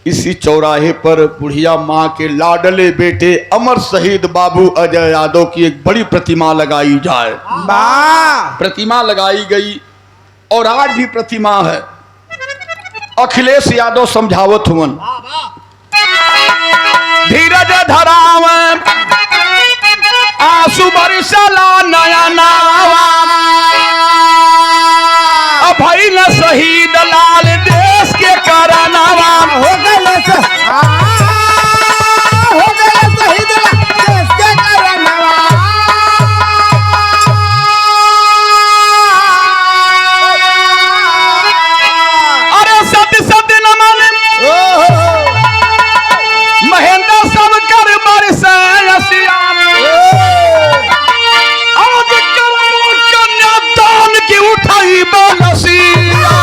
इसी चौराहे पर बुढ़िया माँ के लाडले बेटे अमर शहीद बाबू अजय यादव की एक बड़ी प्रतिमा लगाई जाए। प्रतिमा लगाई गई और आज भी प्रतिमा है। अखिलेश यादव समझावत हुवन, धीरज धराव आंसू बरसला नया नावा, भाई न शहीद लाल देश के करनावा। हो गए शहीद देश के करनावा। अरे सत्य सत्य नमन महेंद्र सब कर बरसे कन्यादान की उठाई बलसिया।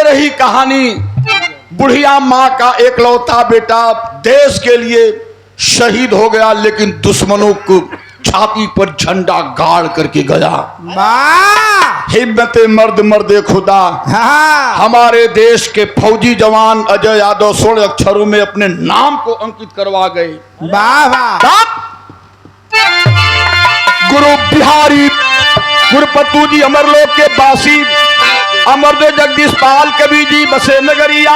रही कहानी बुढ़िया माँ का एकलौता बेटा देश के लिए शहीद हो गया, लेकिन दुश्मनों को छाती पर झंडा गाड़ करके गया। हिम्मत मर्द मर्दे खुदा। हमारे देश के फौजी जवान अजय यादव 16 अक्षरों में अपने नाम को अंकित करवा गए। गुरु बिहारी गुरुपतु जी अमरलोक के बासी अमरदेव जगदीश पाल कवि जी बसे नगरिया।